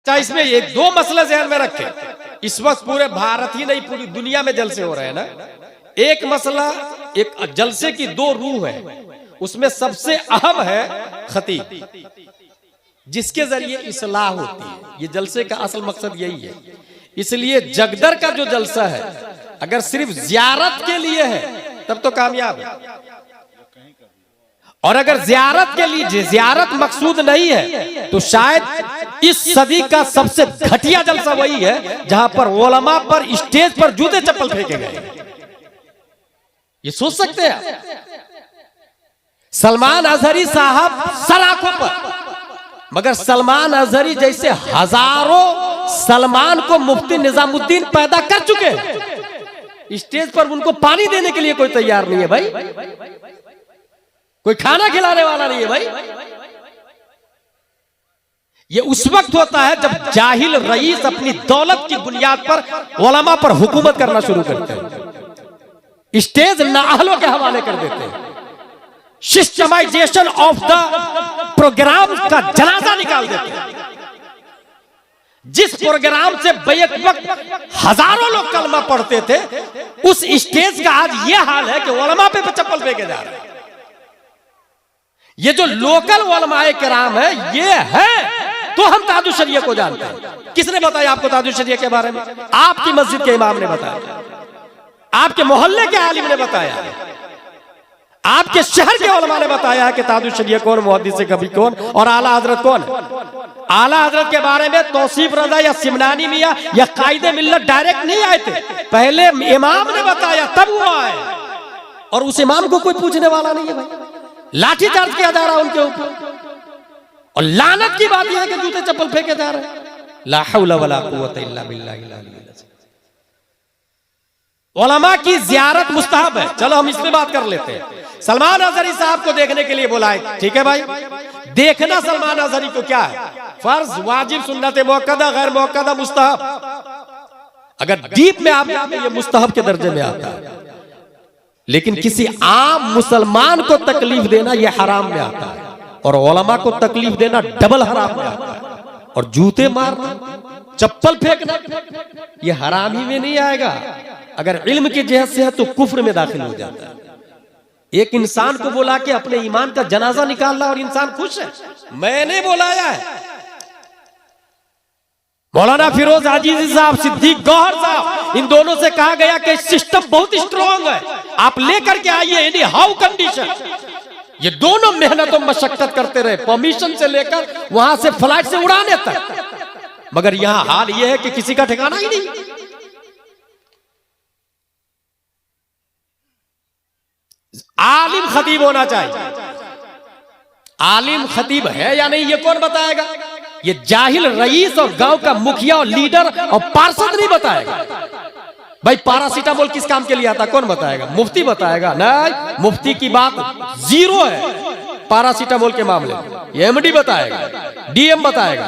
अच्छा, इसमें एक दो मसले ध्यान में रखें। इस वक्त पूरे भारत ही नहीं पूरी दुनिया में जलसे हो रहे हैं ना। एक मसला, एक जलसे की दो रूह है, उसमें सबसे अहम है खतीब, जिसके जरिए इस्लाह होती है। ये जलसे का असल मकसद यही है। इसलिए जगदर का जो जलसा है अगर सिर्फ जियारत के लिए है तब तो कामयाब है, और अगर जियारत के लिए जियारत मकसूद नहीं है तो शायद इस सदी का सबसे घटिया जलसा वही है जहां पर उलमा पर स्टेज पर जूते चप्पल फेंके गए। ये सोच सकते हैं सलमान अजहरी साहब सलाखों पर, मगर सलमान अजहरी जैसे हजारों सलमान को मुफ्ती निजामुद्दीन पैदा कर चुके हैं, स्टेज पर उनको पानी देने के लिए कोई तैयार नहीं है भाई, कोई खाना खिलाने वाला नहीं है भाई। ये उस वक्त होता है जब जाहिल रईस अपनी दौलत की बुनियाद पर उलमा पर हुकूमत करना शुरू करते हैं, स्टेज नाअहलों के हवाले कर देते हैं, सिस्टमाइजेशन ऑफ द प्रोग्राम का जनाजा निकाल देते हैं। जिस प्रोग्राम से बैक वक्त हजारों लोग कलमा पढ़ते थे, उस स्टेज का आज यह हाल है कि उलमा पे चप्पल फेंके जा रहे हैं। ये जो लोकल उलमाए किराम है, ये है तो हम ताजुश शरिया को जानते हैं। किसने बताया आपको ताजुश शरिया के बारे में? आपकी मस्जिद के इमाम ने बताया, आपके मोहल्ले के आलिम ने बताया, आपके शहर के उलमा ने बताया कि ताजुश शरिया कौन, मुहद्दिस कभी कौन, और आला हजरत कौन। आला हजरत के बारे में तौसीफ रजा या सिमनानी मियां या कायदे मिल्लत डायरेक्ट नहीं आए थे, पहले इमाम ने बताया तब वो आए, और उस इमाम को कोई पूछने वाला नहीं है भाई। लाठी चार्ज किया जा रहा है उनके ऊपर, और लानत की बात यह है कि जूते चप्पल फेंके जा रहे हैं। ला हौला वला कुव्वता इल्ला बिल्लाहिल अलील अज़ीम। उलमा की जियारत मुस्तहब है, चलो हम इस पे बात कर लेते हैं। सलमान अजहरी साहब को देखने के लिए बुलाए, ठीक है भाई, देखना सलमान अजहरी को क्या है? फर्ज, वाजिब, सुन्नत मुअक्कदा, गैर मुअक्कदा, मुस्तहब। अगर डीप में आप जाते ये मुस्तहब के दर्जे में आता है, लेकिन किसी आम मुसलमान को तकलीफ देना यह हराम में आता है, और उलमा को तकलीफ देना डबल हराम में आता है। और जूते मारना, चप्पल फेंकना ये हरामी में नहीं आएगा, अगर इल्म की जहत से है तो कुफ्र में दाखिल हो जाता है। एक इंसान को बुला के अपने ईमान का जनाजा निकाल रहा और इंसान खुश है, मैंने बुलाया है। मौलाना फिरोज आजीजी साहब, सिद्दीक गौहर साहब, इन दोनों से कहा गया कि सिस्टम बहुत स्ट्रॉन्ग है, आप लेकर के आइए एनी हाउ कंडीशन। ये दोनों मेहनत और मशक्कत करते रहे, परमिशन से लेकर वहां से फ्लाइट से उड़ाने तक, मगर यहां हाल यह है कि किसी का ठिकाना ही नहीं। आलिम खतीब होना चाहिए, आलिम खतीब है या नहीं ये कौन बताएगा? ये जाहिल रईस और गांव का मुखिया और लीडर और पार्षद नहीं बताएगा। भाई पैरासीटामोल किस काम के लिए आता, कौन बताएगा? मुफ्ती बताएगा? नहीं, मुफ्ती की बात जीरो है पैरासीटामोल के मामले में। ये एमडी बताएगा, डीएम बताएगा।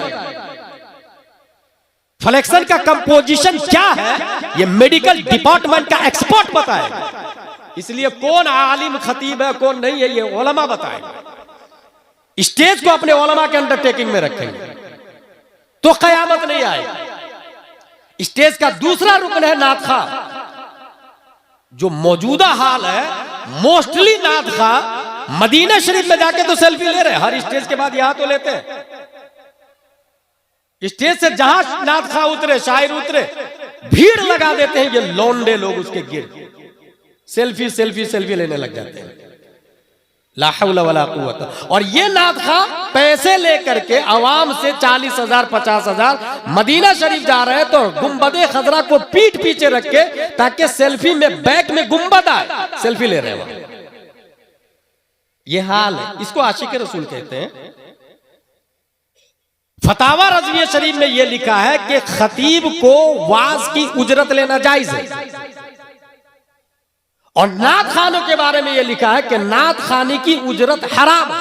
फ्लेक्शन का कंपोजिशन क्या है ये मेडिकल डिपार्टमेंट का एक्सपर्ट बताएगा। इसलिए कौन आलिम खतीब है कौन नहीं है ये उलमा बताएगा। स्टेज को अपने उलमा के अंडरटेकिंग में रखेंगे तो कयामत नहीं आएगी। स्टेज का दूसरा रुकन है नात खा। जो मौजूदा हाल है, मोस्टली नात खा मदीना शरीफ में जाके तो सेल्फी ले रहे, हर स्टेज के बाद यहां तो लेते हैं। स्टेज से जहां नात खा उतरे, शायर उतरे, भीड़ लगा देते हैं ये लौंडे लोग, उसके गिर सेल्फी सेल्फी सेल्फी लेने लग जाते हैं। ला हौला वला कुव्वता। और ये नात खा पैसे लेकर के आवाम से 40,000 50,000 मदीना शरीफ जा रहे हैं, तो गुंबदे खजरा को पीठ पीछे रख के ताकि सेल्फी में बैक में गुंबद आए, सेल्फी ले रहे हैं। ये हाल है, इसको आशिक रसूल कहते हैं। फतावा रज़विया शरीफ में यह लिखा है कि खतीब को वाज की उजरत लेना जायज है, और नात खानों के बारे में यह लिखा है कि नात खाने की उजरत हराम है।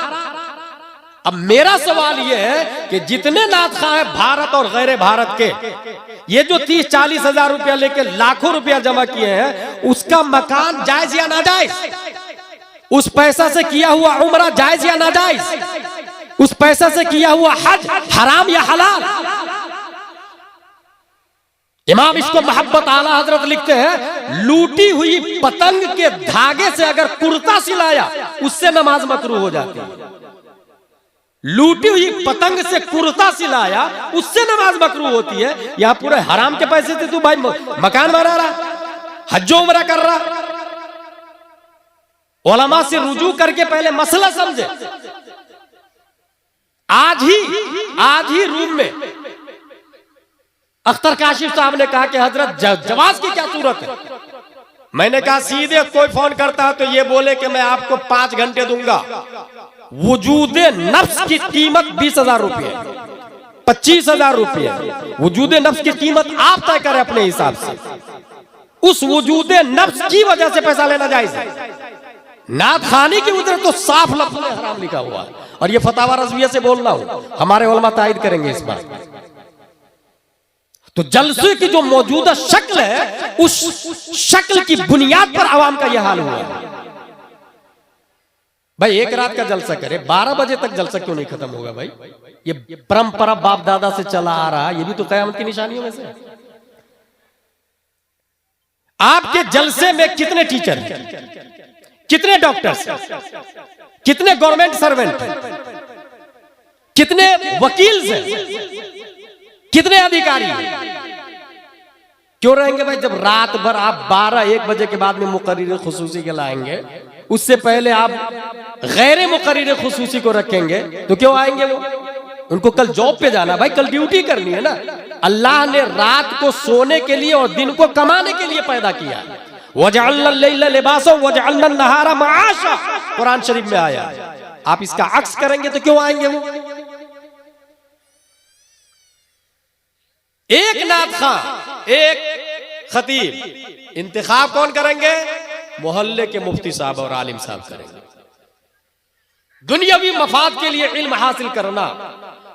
अब मेरा सवाल यह है कि जितने नात खा है भारत और गैर भारत के, ये जो 30-40 हजार रुपया लेके लाखों रुपया जमा किए हैं, उसका मकान जायज या नाजायज? उस पैसा से किया हुआ उम्रा जायज या नाजायज? उस पैसा से किया हुआ हज हराम या हलाल? इमाम इसको मोहब्बत आला हजरत लिखते हैं, लूटी हुई पतंग के धागे से अगर कुर्ता सिलाया उससे नमाज मकरूह हो जाती है। लूटी हुई पतंग से कुर्ता सिलाया उससे नमाज मकरूह होती है। यहां पूरे हराम के पैसे से तू भाई मकान बना रहा, हज्जो उमरा कर रहा। उलमा से रुजू करके पहले मसला समझे। आज ही रूम में अख्तर काशिफ साहब ने कहा कि हजरत जवाज की क्या सूरत है। मैंने कहा सीधे कोई फोन करता है तो ये बोले कि मैं आपको 5 घंटे दूंगा। वजूदे नफ्स की कीमत 20,000 रुपये, 25,000 रुपये। वजूदे नफ्स की कीमत आप तय करें अपने हिसाब से। उस वजूदे नफ्स की वजह से पैसा लेना जायज है। नात खानी की उधर तो साफ लफ्ज़ में हराम लिखा हुआ है। और ये फतावा रज़विया से बोल रहा हूं, हमारे उलमा तायद करेंगे इस बात। तो जलसे की जो मौजूदा शक्ल है, उस शक्ल की बुनियाद पर आवाम का यह हाल हुआ है। भाई एक रात का जलसा करे, 12 बजे तक जलसा क्यों नहीं खत्म होगा भाई? ये परंपरा बाप दादा से चला आ रहा, ये भी तो कयामत की निशानियों में से है। आपके जलसे में कितने टीचर हैं, कितने डॉक्टर्स, कितने गवर्नमेंट सर्वेंट, कितने वकील हैं, कितने अधिकारी क्यों रहेंगे भाई? जब रात भर आप 12-1 बजे के बाद में मुकर्रिर खुसूसी के लाएंगे, उससे पहले आप गैर मुकर्रिर खुसूसी को रखेंगे, तो क्यों आएंगे वो? उनको कल जॉब पे जाना भाई, कल ड्यूटी करनी है ना। अल्लाह ने रात को सोने के लिए और दिन को कमाने के लिए पैदा किया। वजअलना लैला लिबासा वजअलना नहारा मआशा, कुरान शरीफ में आया। आप इसका अक्स करेंगे तो क्यों आएंगे वो? एक नात खां, एक खतीब, इंतखाब कौन करेंगे? मोहल्ले के मुफ्ती साहब और आलिम साहब करेंगे। दुनियावी मफाद के लिए इल्म हासिल करना,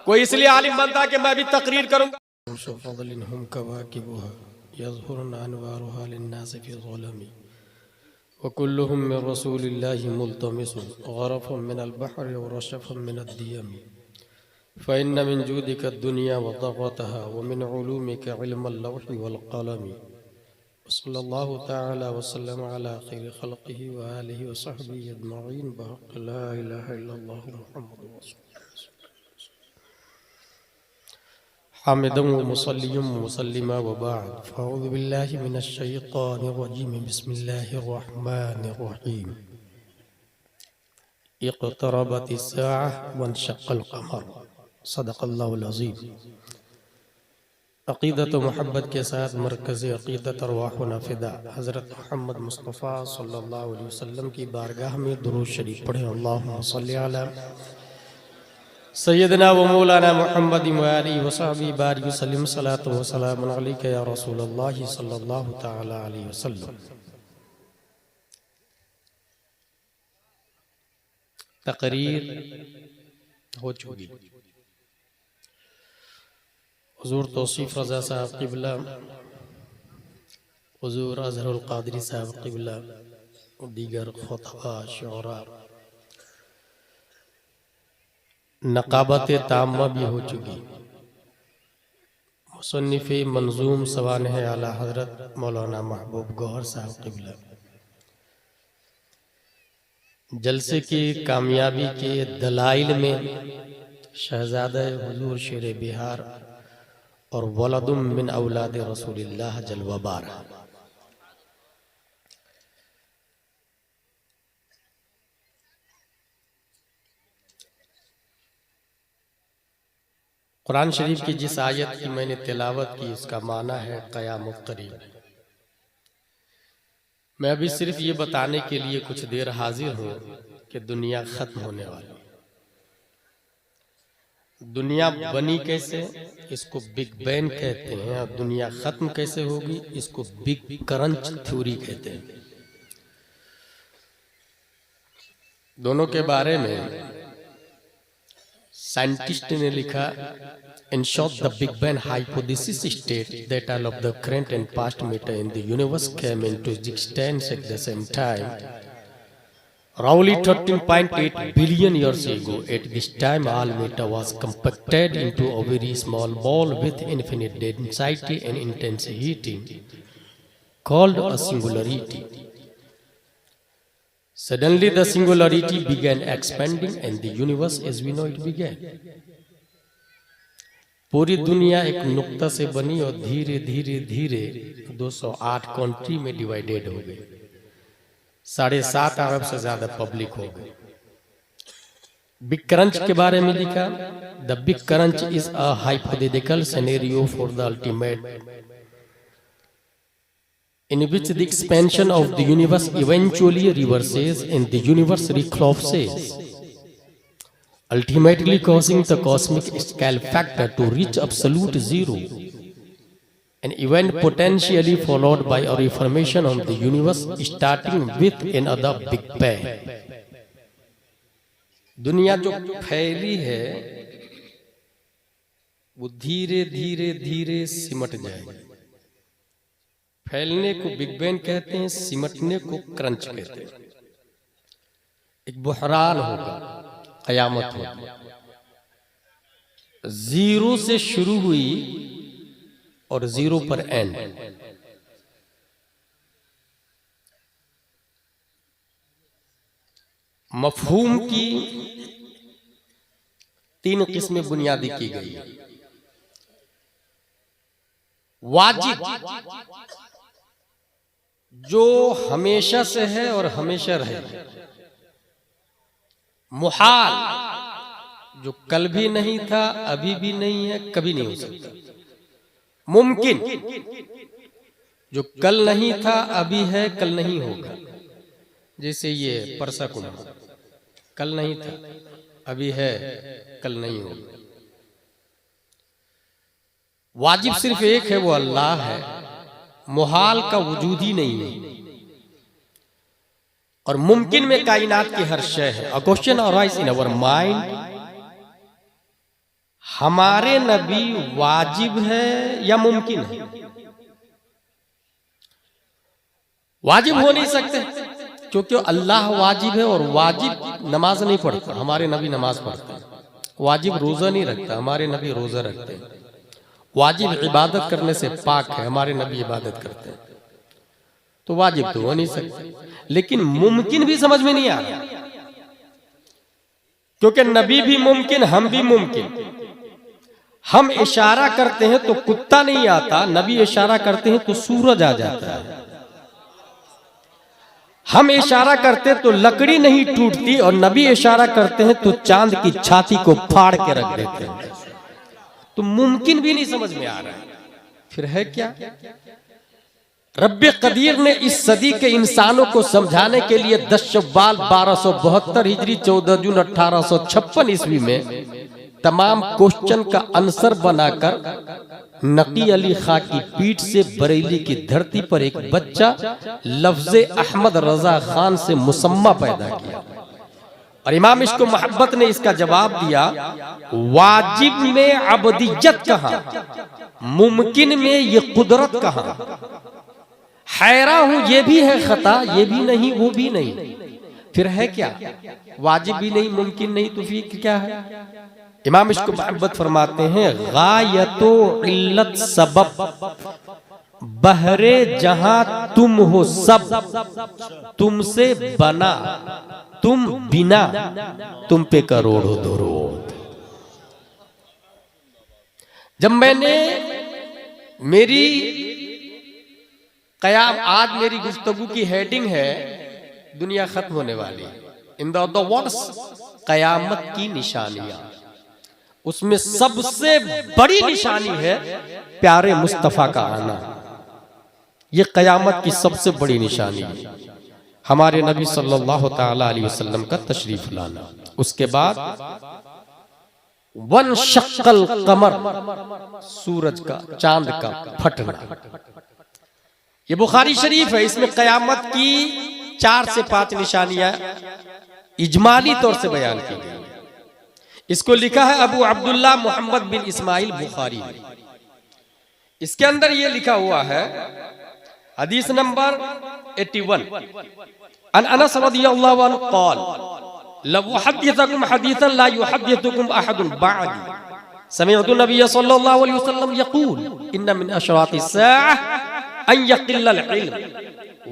कोई इसलिए आलिम बनता कि मैं भी तकरीर करूंगा। फ़इन्न मिन जूदिका दुनिया व तग़तहा व मिन उलूमिका इल्मुल लौहि वल क़लम। सल्लल्लाहु तआला व सल्लम अला खैरि खल्क़िही व आलिही व सहबिही अजमईन बहक़ ला इलाहा इल्लल्लाह मुहम्मदुर रसूलुल्लाह। हामिदन व मुसल्लियन व मुसल्लिमा व बाद, फ़अऊज़ु बिल्लाहि मिनश शैतानिर रजीम। बिस्मिल्लाहिर रहमानिर रहीम। इक़्तरबतिस साअह वन्शक़्क़ल क़मर। सदक़ल्लाहुल अज़ीम। अक़ीदत व मोहब्बत के साथ मरकज़ अक़ीदत अरवाहुना फ़िदा हज़रत मोहम्मद मुस्तफ़ा सल्लल्लाहु अलैहि वसल्लम की बारगाह में दुरूद शरीफ पढ़ें। अल्लाहुम्मा सल्लि अला सय्यदना व मौलाना मुहम्मद व आलिहि व सहबिही बारिक व सल्लिम सलातु व सलामुन अलैका या रसूलल्लाह सल्लल्लाहु तआला अलैहि वसल्लम। तकरीर हो चुकी। हुज़ूर तौसीफ़ रज़ा साहब क़िबला, हुज़ूर अज़हरुल क़ादरी साहब क़िबला, दीगर ख़ुतबा, शुअरा, नक़ाबत ताम्मा भी हो चुकी। मुसन्निफ़े मंज़ूम सवानह आला हज़रत मौलाना महबूब गौहर साहब क़िबला जलसे की कामयाबी के दलाइल में शहज़ादा हुज़ूर शेर बिहार और वलदुम मिन औलाद रसूलिल्लाह जलवाबार। कुरान शरीफ की जिस आयत की मैंने तिलावत की उसका माना है क़यामत क़रीब। मैं अभी सिर्फ ये बताने के लिए कुछ देर हाजिर हूँ कि दुनिया खत्म होने वाली। दुनिया बनी कैसे, इसको बिग बैंग कहते हैं, और दुनिया खत्म कैसे होगी, इसको बिग क्रंच थ्योरी कहते हैं। दोनों के बारे में साइंटिस्ट ने लिखा, in short the big bang hypothesis states that all of the current and past matter in the universe came into existence at the same time Roughly 13.8 billion years ago, at this time all matter was compacted into a very small ball with infinite density and intense heating, called a singularity. Suddenly the singularity began expanding and the universe as we know it began. पूरी दुनिया एक नुक्ता से बनी और धीरे धीरे धीरे 208 कंट्री में डिवाइडेड हो गई। 7.5 अरब से ज्यादा पब्लिक हो गई। बिग क्रंच के बारे में लिखा, the big crunch is a hypothetical scenario for the ultimate in which the expansion of the universe eventually reverses and the universe recollapses, ultimately causing the cosmic scale factor to reach absolute zero, an event potentially followed by a reformation of the universe starting with another Big Bang. दुनिया जो फैली है वो धीरे धीरे धीरे सिमट जाएगी। फैलने को बिग बैंग कहते हैं, सिमटने को क्रंच कहते हैं। एक बुहरान होगा, कयामत होगी। जीरो से शुरू हुई और जीरो पर एंड। मफहूम की 3 किस्में बुनियादी की गई है। वाजिब, जो हमेशा से है और हमेशा रहे। मुहाल, जो कल भी नहीं था, अभी भी नहीं है, कभी नहीं हो सकता। मुमकिन, जो कल नहीं था, अभी है, कल नहीं होगा। जैसे ये परसा कुमार, कल नहीं था, अभी है, कल नहीं होगा। वाजिब सिर्फ एक है, वो अल्लाह है। मुहाल का वजूद ही नहीं है। और मुमकिन में कायनात की हर शय है। A question arise in our mind, हमारे नबी वाजिब है या मुमकिन है? वाजिब हो नहीं सकते, क्योंकि अल्लाह वाजिब है और वाजिब नमाज नहीं पढ़ता, हमारे नबी नमाज पढ़ते हैं। वाजिब रोजा नहीं रखता, हमारे नबी रोजा रखते हैं। वाजिब इबादत करने से पाक है, हमारे नबी इबादत करते हैं। तो वाजिब तो हो नहीं सकते। लेकिन मुमकिन भी समझ में नहीं आ रहा, क्योंकि नबी भी मुमकिन, हम भी मुमकिन। हम इशारा करते हैं तो कुत्ता नहीं आता, नबी इशारा करते हैं तो सूरज आ जाता है। हम इशारा करते तो लकड़ी नहीं टूटती, और नबी इशारा करते हैं तो चांद की छाती को फाड़ के रख देते हैं। तो मुमकिन भी नहीं समझ में आ रहा है, फिर है क्या? रब्बे कदीर ने इस सदी के इंसानों को समझाने के लिए 10 शव्वाल 1272 हिजरी 14 जून 1856 ईस्वी में तमाम क्वेश्चन का आंसर बनाकर नकी अली खां की पीठ से बरेली की धरती पर एक बच्चा लफ्ज़े अहमद रजा खान से मुसम्मा पैदा किया। और इमाम इश्क मोहब्बत ने इसका जवाब दिया, वाजिब में अबदियत कहां, मुमकिन में ये कुदरत कहां। हैरा हूं, ये भी है खता, ये भी नहीं, वो भी नहीं, फिर है क्या? वाजिब भी नहीं, मुमकिन नहीं, तो फिर क्या है? इमाम इश्क मोहब्बत फरमाते हैं, गायतो इल्लत सबब बहरे जहां तुम हो सब, तुमसे बना तुम बिना, तुम पे करोड़ों दरूद। जब मैंने मेरी कयाम, आज मेरी गुफ्तगू की हेडिंग है दुनिया खत्म होने वाली, इन द वर्ड्स कयामत की निशानियां, उसमें सबसे बड़ी निशानी है प्यारे मुस्तफा का आना। ये कयामत की सबसे बड़ी निशानी है, हमारे नबी सल्लल्लाहु ताला अलैहि वसल्लम का तशरीफ लाना। उसके बाद वन शक्कल कमर, सूरज का, चांद का फटना। ये बुखारी शरीफ है, इसमें कयामत की 4 से 5 निशानियां इजमाली तौर से बयान की गई। इसको लिखा है अबू अब्दुल्ला मोहम्मद बिन इस्माइल बुखारी। इसके अंदर ये लिखा हुआ है, हदीस नंबर 81 अन अनस रदियल्लाहु अन्हु क़ाल लव उहद्दिथुकुम हदीसन ला युहद्दिथुकुम अहदुन बअदी समिअतु नबिय सल्लल्लाहु अलैहि वसल्लम यक़ूल इन्न मिन अशरातिस साअह अन यक़िल्लल इल्म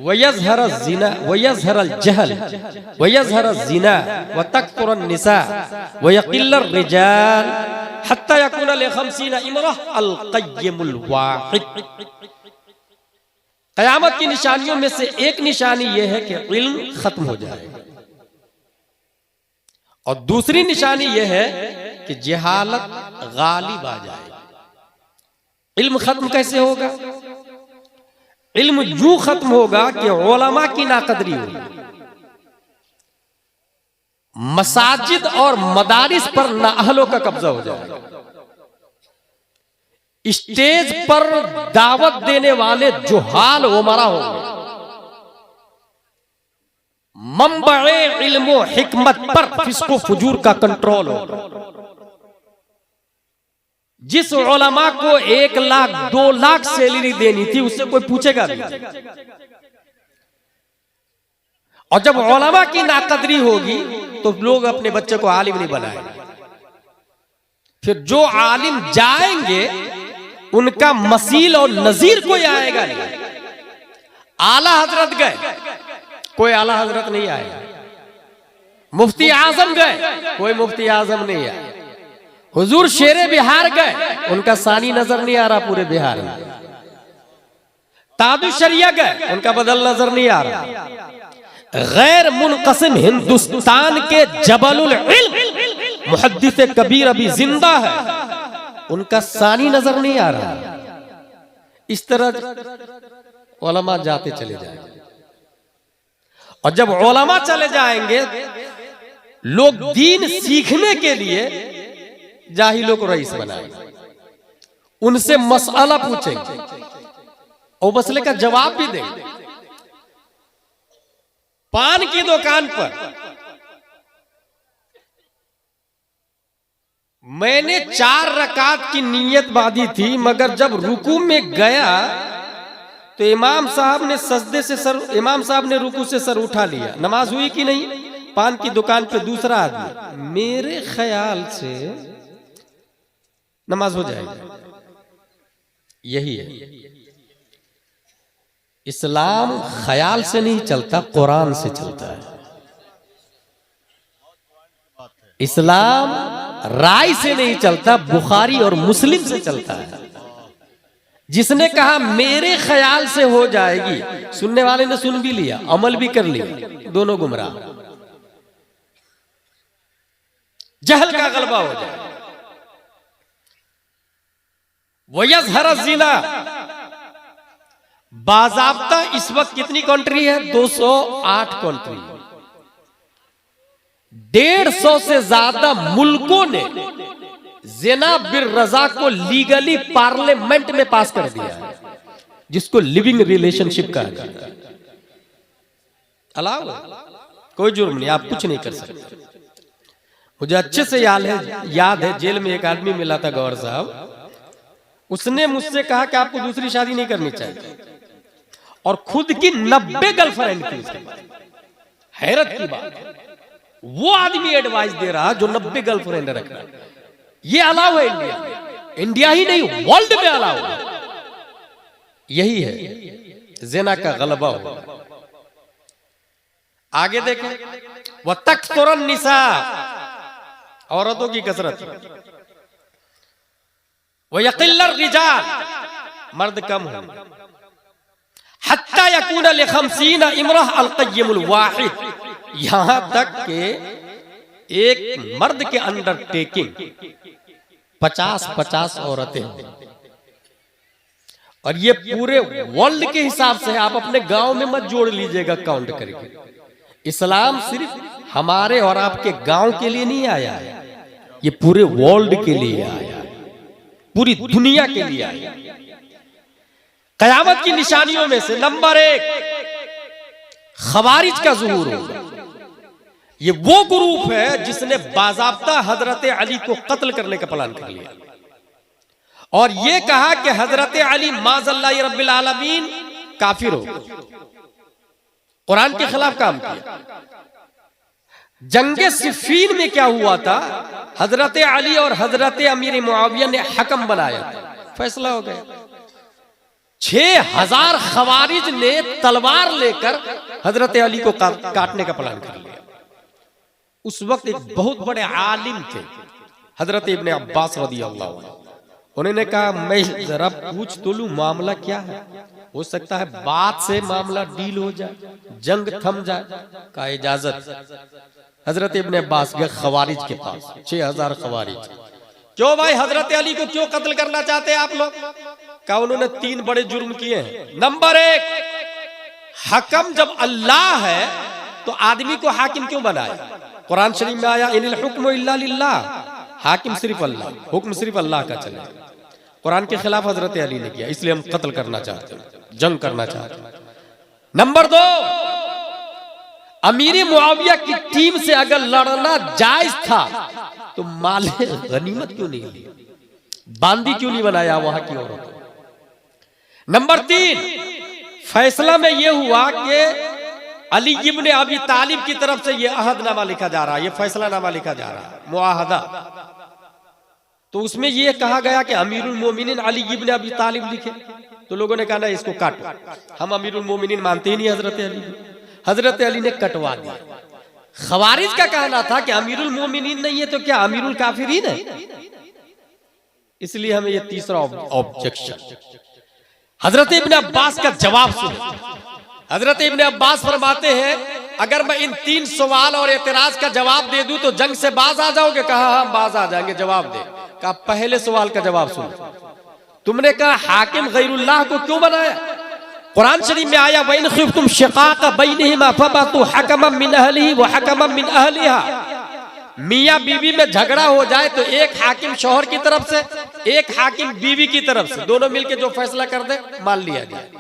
व यज़हरज ज़िना व यज़हरल जहल व यज़हरज ज़िना व तकथुरन निसा व यक़िल्लर रिजाल हत्ता यकून लि 50 इमरह अल क़य्यिमुल वाहिद। क़यामत की निशानियों में से एक निशानी यह है कि इल्म खत्म हो जाएगा और दूसरी निशानी यह है कि जहालत गालिब आ जाएगी। इल्म खत्म कैसे होगा? इल्म यूं खत्म होगा कि उलमा की नाकदरी होगी, मसाजिद और मदारिस पर नाअहलों का कब्जा हो जाएगा, स्टेज पर दावत देने वाले जुहाल उमरा होंगे, मंबए इल्म हिकमत पर फिस्को फुजूर का कंट्रोल होगा। जिस उलमा को 1 लाख 2 लाख सैलरी देनी थी उससे कोई पूछेगा नहीं। और जब उलमा की नाकदरी होगी तो लोग अपने बच्चे को आलिम नहीं बनाएंगे। फिर जो आलिम जाएंगे उनका मसील और नजीर कोई आएगा नहीं। आला हजरत गए, कोई आला हजरत नहीं आया। मुफ्ती आजम गए, कोई मुफ्ती आजम नहीं आया। हुजूर शेरे बिहार गए, उनका सानी नजर नहीं आ रहा पूरे बिहार में। तादु शरिया गए, उनका बदल नजर नहीं आ रहा। गैर मुनक़सिम हिंदुस्तान के जबलुल इल्म मुहद्दिस कबीर अभी जिंदा है, उनका सानी नजर नहीं आ रहा। इस तरह उलमा जाते चले जाएंगे और जब उलमा चले जाएंगे लोग दीन सीखने के लिए जाहिलों को रईस बनाएंगे, उनसे मसला पूछेंगे और मसले का जवाब भी देंगे। पान की दुकान पर मैंने 4 रकात की नियत बांधी थी, मगर जब रुकू में गया तो इमाम साहब ने रुकू से सर उठा लिया। नमाज हुई कि नहीं? पान की दुकान पे दूसरा आदमी, मेरे ख्याल से नमाज हो जाएगी। यही है इस्लाम, ख्याल से नहीं चलता, कुरान से चलता है। इस्लाम राय से नहीं चलता, बुखारी और मुस्लिम से चलता है। जिसने कहा मेरे ख्याल से हो जाएगी, सुनने वाले ने सुन भी लिया, अमल भी कर लिया, दोनों गुमराह। जहल का गलबा हो जाए। वयज़हर ज़िना, बाज़ाब्ता इस वक्त कितनी कंट्री है? 208 कंट्री। 150 से ज्यादा मुल्कों ने ज़िना बिर रज़ा को लीगली पार्लियामेंट में पास कर दिया है, जिसको लिविंग रिलेशनशिप कहा जाता है। अलाउ कोई जुर्म नहीं, आप कुछ नहीं कर सकते। मुझे अच्छे से याद है जेल में एक आदमी मिला था, गौर साहब। उसने मुझसे कहा कि आपको दूसरी शादी नहीं करनी चाहिए और खुद की 90 गर्लफ्रेंड थी। हैरत की बात है, वो आदमी एडवाइस दे रहा जो 90 गर्लफ्रेंड रख रहा है। ये अलाउ है इंडिया में, इंडिया ही नहीं वर्ल्ड में अलाउ है। यही है ज़िना का गलबा होगा। आगे देखें, वह तकथुरन निसा, औरतों की कसरत, वह यक़िल्लर रिजाल, मर्द कम हो। हत्ता यकून लि 50 इमरह अल क़य्यिमुल वाहिद, यहां तक के एक मर्द के अंडरटेकिंग 50-50 औरतें हैं। और ये पूरे वर्ल्ड के हिसाब से है, आप अपने गांव में मत जोड़ लीजिएगा काउंट करके। इस्लाम सिर्फ हमारे और आपके गांव के लिए नहीं आया है, ये पूरे वर्ल्ड के लिए आया, पूरी दुनिया के लिए आया। क़यामत की निशानियों में से नंबर 1 खवारिज का ज़ुहूर होगा। ये वो ग्रुप है जिसने बाज़ाब्ता हजरत अली को कत्ल करने का प्लान कर लिया और ये कहा कि हजरत अली माज़ल्लाहि रब्बिल आलमीन काफिर हो गए, कुरान के खिलाफ काम किया। जंगे सिफ़ीन में क्या हुआ था, हजरत अली और हजरत अमीर मुआविया ने हकम बनाया था, फैसला हो गया। 6000 खवारिज ने तलवार लेकर हजरत अली को काटने का प्लान कर लिया। उस वक्त एक बहुत बड़े आलिम थे हजरत इब्ने अब्बास रदियल्लाहु अन्हु, उन्होंने कहा मैं जरा पूछ तो लूं मामला क्या है, हो सकता है बात से मामला डील हो जाए, जंग थम जाए। का इजाजत। हजरत इब्ने अब्बास गए खवारिज के पास, 6000 खवारिज। क्यों भाई हजरत अली को क्यों कत्ल करना चाहते हैं आप लोग? का उन्होंने 3 बड़े जुर्म किए हैं। नंबर 1, हकम जब अल्लाह है तो आदमी को हाकिम क्यों बनाया? कुरान शरीफ में आया इनिल हुक्मु इल्ला लिल्लाह, हाकिम सिर्फ अल्लाह, हुक्म सिर्फ अल्लाह का चले। कुरान के खिलाफ हजरत अली ने किया, इसलिए हम कत्ल करना चाहते हैं, जंग करना चाहते हैं। नंबर 2, अमीर मुआविया की टीम से अगर लड़ना जायज था तो माले गनीमत क्यों नहीं लिया, बांदी क्यों नहीं बनाया वहां की औरत? नंबर 3, फैसला में यह हुआ कि अली इब्ने अबी तालिब की तरफ से यह अहदनामा लिखा जा रहा है, यह फैसलानामा लिखा जा रहा है, मुआहदा। तो उसमें यह कहा गया कि अमीरुल मोमिनीन अली इब्ने अबी तालिब लिखे। तो लोगों ने कहा ना इसको काटो, हम अमीरुल मोमिनीन मानते ही नहीं हजरत अली। हजरत अली ने कटवा दिया। खवारिज का कहना था कि अमीरुल मोमिनीन नहीं है तो क्या अमीरुल काफिरीन है? इसलिए हमें यह तीसरा ऑब्जेक्शन। हजरत इब्ने अब्बास का जवाब सुनो। हजरत इब्ने अब्बास फरमाते हैं अगर मैं इन 3 सवाल और एतराज का जवाब दे दूं तो जंग से बाज आ जाओगे? कहा हाँ बाज आ जाएंगे, जवाब दे। कहा पहले सवाल का जवाब सुनो, तुमने कहा हाकिम गैरुल्लाह को क्यों बनाया? कुरान शरीफ में आया वइन खिफ्तुम शिकाक बैनहिमा फबतु हकमम मिन अहलिही व हकमम मिन अहलिहा। मियाँ बीवी में झगड़ा हो जाए तो एक हाकिम शौहर की तरफ से, एक हाकिम बीवी की तरफ से, दोनों मिलकर जो फैसला कर दे मान लिया जाए।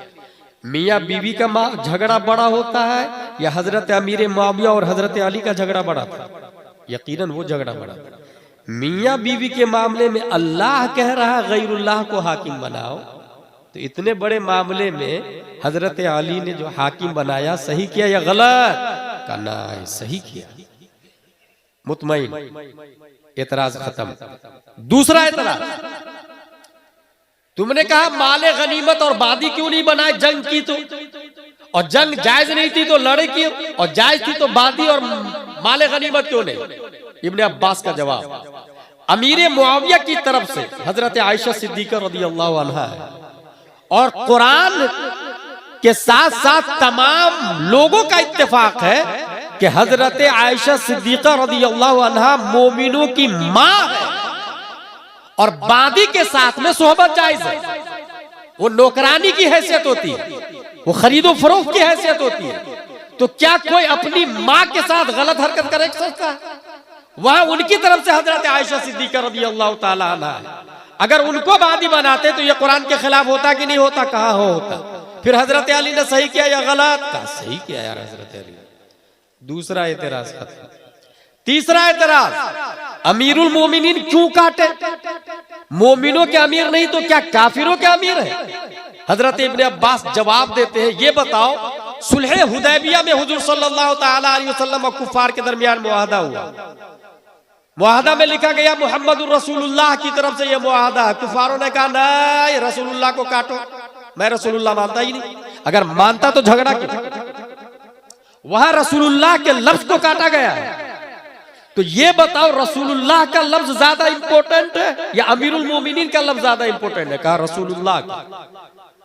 मियाँ बीवी का झगड़ा बड़ा होता है या हजरत अमीर मुआविया और हजरत अली का झगड़ा बड़ा था? यकीनन वो झगड़ा बड़ा था। मियाँ बीवी के मामले में अल्लाह कह रहा है गैरुल्लाह को हाकिम बनाओ, तो इतने बड़े मामले में हजरत अली ने जो हाकिम बनाया सही किया या गलत? का ना सही किया। मुतमईन, एतराज खत्म। दूसरा एतराज, तुमने कहा माले गनीमत और बादी क्यों नहीं बनाए? जंग की तो, और जंग जायज नहीं थी तो लड़े क्यों, और जायज थी तो बादी और माले गनीमत क्यों नहीं? इब्ने अब्बास का जवाब अमीर मुआविया की तरफ से हजरत आयशा सिद्दीका रदियल्लाहु अन्हा है, और कुरान के साथ साथ तमाम लोगों का इत्तेफाक है कि हजरत आयशा सिद्दीका रदियल्लाहु अन्हा मोमिनों की मां है, और बादी के साथ में सोहबत जायज है। वो नौकरानी की हैसियत होती है, वो खरीदो फरोख्त की हैसियत होती है। तो क्या कोई अपनी मां के साथ गलत हरकत कर सकता है? वह उनकी तरफ से हजरत आयशा सिद्दीका रदियल्लाहु ताला अन्हा है। अगर उनको बादी बनाते तो ये कुरान के खिलाफ होता कि नहीं होता? कहा होता। फिर हजरत अली ने सही किया या गलत? कहा सही किया यार हजरत अली। दूसरा एतराज खत्म। तीसरा एतराज, अमीरुल मोमिनीन क्यों काटे? मोमिनों के अमीर नहीं तो क्या काफिरों के अमीर है? हजरत इब्ने अब्बास जवाब देते हैं ये बताओ, सुलह हुदैबिया में हुजूर सल्लल्लाहु ताला अलैहि वसल्लम और कुफार के दरमियान मुआहदा हुआ। मुआहदा में लिखा गया मुहम्मदुर रसूलुल्लाह की तरफ से यह मुआहदा है। कुफारों ने कहा नहीं रसूलुल्लाह को काटो, मैं रसूलुल्लाह मानता ही नहीं। अगर मानता तो झगड़ा क्यों? वहां रसूलुल्लाह के लफ्ज को काटा गया है। तो ये बताओ रसूलुल्लाह का लफ्ज ज्यादा इंपॉर्टेंट है या अमीरुल मोमिनीन का लफ्ज ज्यादा इंपॉर्टेंट है? कहा रसूलुल्लाह का।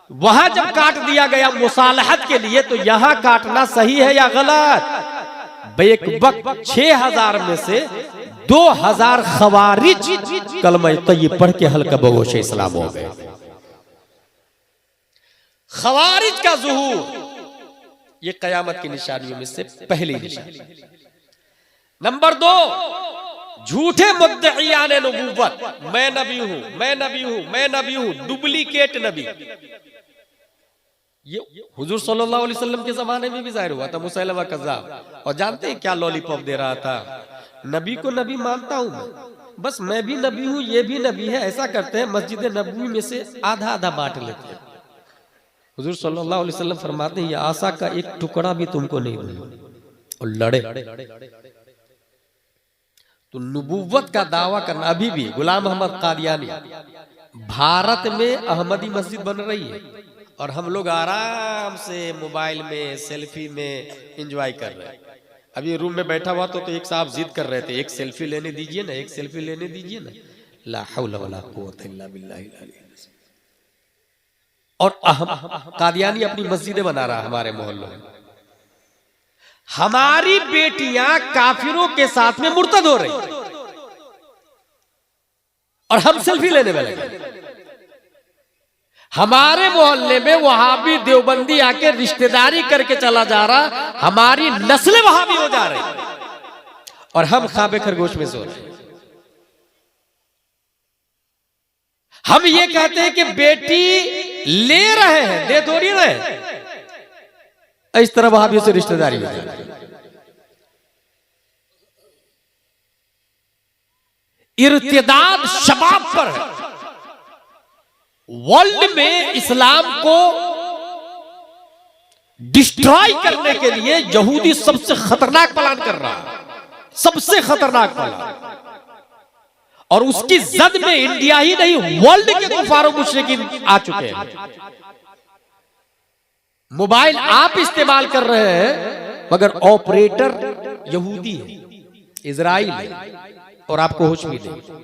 वहां जब काट दिया गया मुसालहत के लिए तो यहां काटना सही है या गलत? बेक वक्त 6000 में से 2000 खवारिज कलमा तय्यब पढ़ के हल्का बगोश इस्लाम हो गए। खवारिज का ज़ुहूर ये कयामत की निशानियों में से पहली निशानी। नंबर 2, झूठे मुद्दईयान नबूवत, मैं नबी हूं, मैं नबी हूं, मैं नबी हूं, डुप्लीकेट नबी। ये हुजूर सल्लल्लाहु अलैहि वसल्लम के जमाने में भी जाहिर हुआ था। मुसैलमा कज़्ज़ाब, और जानते हैं क्या लॉलीपॉप दे रहा था? नबी को नबी मानता हूं मैं, बस मैं भी नबी हूं, ये भी नबी है। ऐसा करते हैं मस्जिद नबवी में से आधा आधा बांट लेते हैं। हुजूर सल्लल्लाहु अलैहि वसल्लम फरमाते हैं ये आशा का एक टुकड़ा भी तुमको नहीं दूंगा, और लड़े। तो नबूवत का दावा करना, अभी भी गुलाम अहमद कादियानी, भारत में अहमदी मस्जिद बन रही है और हम लोग आराम से मोबाइल में सेल्फी में एंजॉय कर रहे हैं। अभी रूम में बैठा हुआ तो एक साहब जिद कर रहे थे, एक सेल्फी लेने दीजिए ना, एक सेल्फी लेने दीजिए ना। ला हौला वला कुव्वता इल्ला बिल्लाहिल अली। और कादियानी अपनी मस्जिदें बना रहा हमारे मोहल्लों में। हमारी बेटियां काफिरों के साथ में मुर्तद हो रही और हम सेल्फी लेने में लगे। हमारे मोहल्ले में वहाबी देवबंदी आके रिश्तेदारी करके चला जा रहा, हमारी नस्लें वहाबी हो जा रही और हम खाबे खरगोश में सो रहे। हम ये कहते हैं कि बेटी ले रहे हैं, दे थोड़ी रहे, इस तरह वहाबियों से रिश्तेदारी हो जाती है। इर्तिदाद शबाब पर है। वर्ल्ड में इस्लाम को डिस्ट्रॉय करने के लिए यहूदी सबसे खतरनाक प्लान कर रहा है, सबसे खतरनाक प्लान। और उसकी जद में इंडिया ही नहीं वर्ल्ड के कुफारों मुशरिकीन आ चुके हैं। मोबाइल आप इस्तेमाल कर रहे हैं मगर ऑपरेटर यहूदी है, इजराइल है, और आपको होश भी नहीं।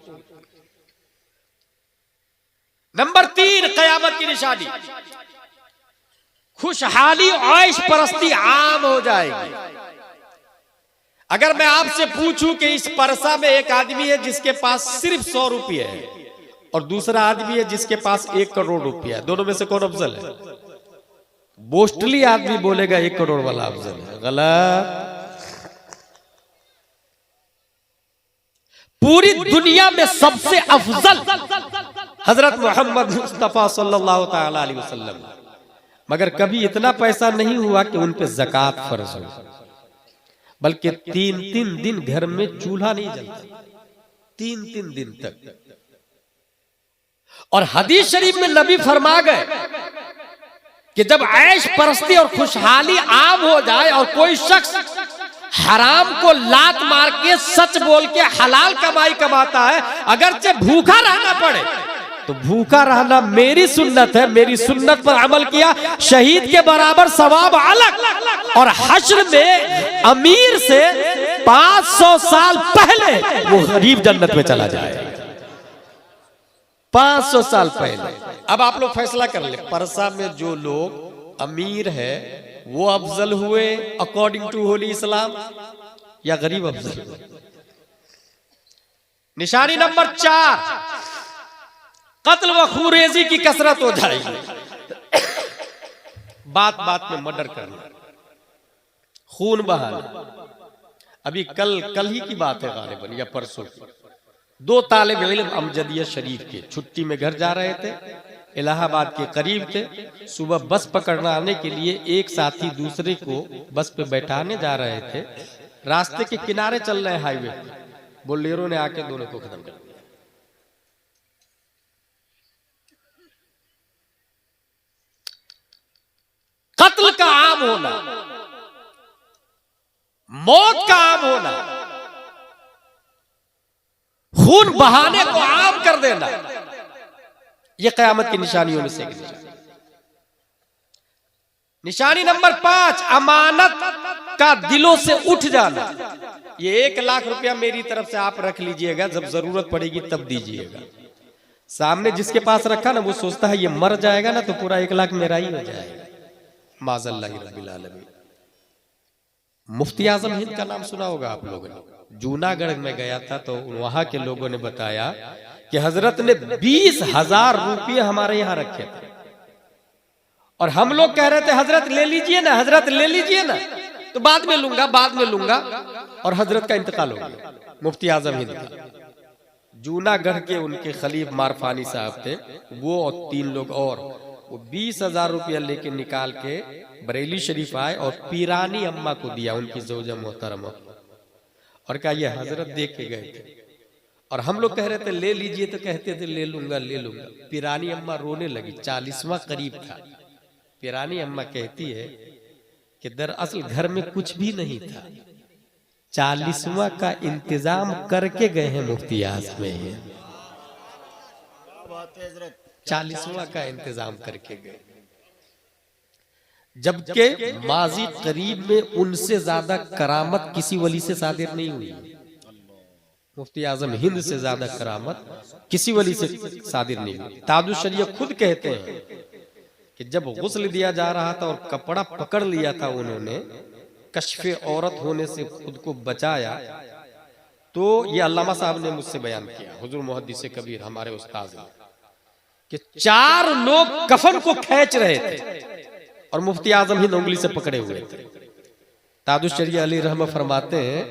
नंबर 3 कयामत की निशानी, खुशहाली ऐश परस्ती आम हो जाएगी। अगर मैं आपसे पूछूं कि इस परसा में एक आदमी है जिसके पास सिर्फ 100 रुपये है और दूसरा आदमी है जिसके पास 1 करोड़ रुपया है, दोनों में से कौन अफजल है? बोस्टली आदमी बोलेगा 1 करोड़ वाला अफजल है। गलत। पूरी दुनिया में सबसे अफजल हजरत मोहम्मद मुस्तफा सल्लल्लाहु ताला अलैहि वसल्लम, मगर कभी इतना पैसा नहीं हुआ कि उन पे ज़कात फर्ज हो, बल्कि 3-3 दिन घर में चूल्हा नहीं जलता, 3-3 दिन तक। और हदीस शरीफ में नबी फरमा गए कि जब ऐश परस्ती और खुशहाली आम हो जाए और कोई शख्स हराम को लात मार के सच बोल के हलाल कमाई कमाता है, अगरचे भूखा रहना पड़े तो भूखा रहना मेरी सुन्नत है, मेरी सुन्नत पर अमल किया शहीद के बराबर सवाब अलग। और हश्र में अमीर से 500 साल पहले वो गरीब जन्नत में चला जाए, 500 साल पहले। अब आप लोग फैसला कर ले, परसा में जो लोग अमीर है वो अफजल हुए अकॉर्डिंग टू होली इस्लाम या गरीब अफजल हुए? निशानी नंबर 4, कत्ल व खूरेजी की कसरत हो जाएगी। बात बात में मर्डर करना, खून बहाना। अभी कल ही की बात है गालिबन या परसों की, 2 तालिब इल्म अमजदिया शरीफ के छुट्टी में घर जा रहे थे, इलाहाबाद के करीब थे। सुबह बस पकड़ना आने के लिए एक साथी दूसरे को बस पे बैठाने जा रहे थे। रास्ते के किनारे चल रहे हाईवे, बोलेरो ने आके दोनों को खत्म कर दिया। कत्ल का आम होना, मौत का आम होना, खून बहाने को आम कर देना, यह कयामत की निशानियों में से एक निशानी। निशानी नंबर 5, अमानत का दिलों से उठ जाना। ये 1 लाख रुपया मेरी तरफ से आप रख लीजिएगा, जब जरूरत पड़ेगी तब दीजिएगा। सामने जिसके पास रखा ना वो सोचता है ये मर जाएगा ना तो पूरा 1 लाख मेरा ही हो जाएगा। माज़ल्लाहि रब्बिल आलमीन। मुफ्ती आजम हिंद का नाम सुना होगा आप लोगों ने। जूनागढ़ में गया था तो वहां के लोगों ने बताया कि हजरत ने 20,000 रुपये हमारे यहाँ रखे थे और हम लोग कह रहे थे हजरत ले लीजिए ना, हजरत ले लीजिए ना, तो बाद में लूंगा, बाद में लूंगा। और हजरत का इंतकाल हो गया, मुफ्ती आजम हिंद का। जूनागढ़ के उनके खलीफ मारफानी साहब थे, वो और 3 लोग और, वो 20,000 रुपया लेके निकाल के बरेली शरीफ आए और पीरानी अम्मा को दिया, उनकी ज़ौजा मोहतरमा, और कहा ये हजरत दे के गए थे। और हम लोग कह रहे थे ले लीजिए, तो कहते थे ले लूंगा ले लूंगा। पीरानी अम्मा रोने लगी, 40वां करीब था। पिरानी अम्मा कहती है कि दरअसल घर में कुछ भी नहीं था, 40वां का इंतजाम करके गए हैं मुफ्ती आज़म में, 40वां का इंतजाम करके गए, जबकि माजी करीब में उनसे ज्यादा करामत किसी वली से सादिर नहीं हुई। मुफ्ती आजम हिंद से ज्यादा करामत किसी वली से सादिर नहीं हुई। ताजुश शरीय खुद कहते हैं कि जब गुस्ल दिया जा रहा था और कपड़ा पकड़ लिया था उन्होंने, कश्फे औरत होने से खुद को बचाया, तो ये अल्लामा साहब ने मुझसे बयान किया, हुजूर मुहद्दिस कबीर हमारे उस्ताद ने, कि 4 लोग कफन को खींच रहे थे और मुफ्ती आजम हिंद उंगली से पकड़े हुए थे। ताजुश शरीय अली रहमा फरमाते हैं,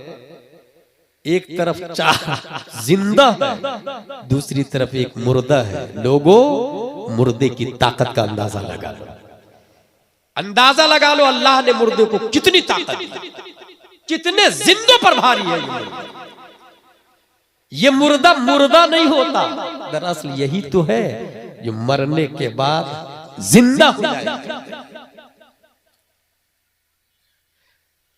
एक तरफ 4 जिंदा है, दूसरी तरफ एक मुर्दा है। लोगों, मुर्दे की ताकत का अंदाजा लगा लो, अंदाजा लगा लो अल्लाह ने मुर्दे को कितनी ताकत दी, कितने जिंदों पर भारी है ये मुर्दा मुर्दा नहीं होता, दरअसल यही तो है जो मरने के बाद जिंदा हो जाएगा।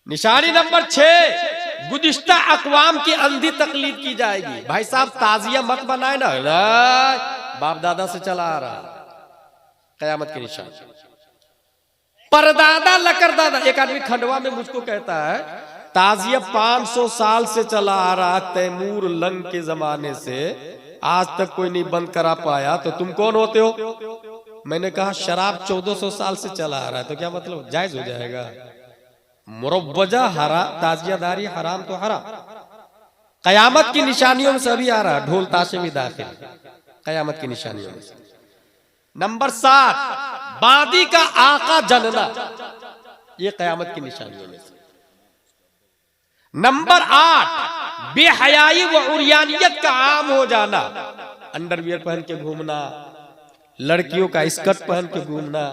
निशानी नंबर 6, गुज़िश्ता अक़वाम की अंधी तकलीद की जाएगी। भाई साहब ताजिया मत बनाए ना, बाप दादा से चला आ रहा, कयामत के निशान। परदादा लकरदादा, एक आदमी खंडवा में मुझको कहता है ताजिया 500 साल से चला आ रहा, तैमूर लंग के जमाने से आज तक कोई नहीं बंद करा पाया, तो तुम कौन होते हो? मैंने कहा शराब 1400 साल से चला आ रहा है, तो क्या मतलब जायज हो जाएगा? मुरव्वजा हरा, ताजियादारी हराम तो हराम। कयामत की निशानियों में से अभी आ रहा, ढोल ताशे भी दाखिल, कयामत की निशानियों में से। नंबर 7, बादी का आका जनना, ये कयामत की निशानियों में से। नंबर 8, बेहयाई व उरियानियत का आम हो जाना, अंडरवियर पहन के घूमना, लड़कियों का स्कर्ट पहन के घूमना।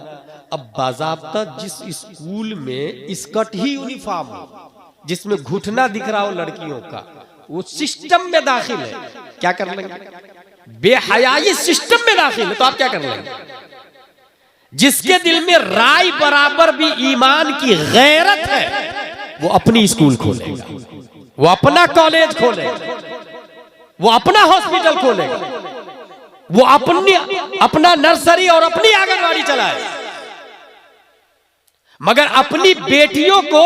अब बाज़ाब्ता जिस स्कूल में स्कर्ट ही यूनिफॉर्म हो, जिसमें घुटना दिख रहा हो लड़कियों का, वो सिस्टम में दाखिल है, क्या कर लेंगे? बेहयाई सिस्टम में दाखिल है, तो आप क्या कर लेंगे? जिसके दिल में राय बराबर भी ईमान की गैरत है, वो अपनी स्कूल खोलेगा, वो अपना कॉलेज खोलेगा, वो अपना हॉस्पिटल खोलेगा, वो अपना नर्सरी और अपनी आंगनबाड़ी चलाए, मगर अपनी बेटियों को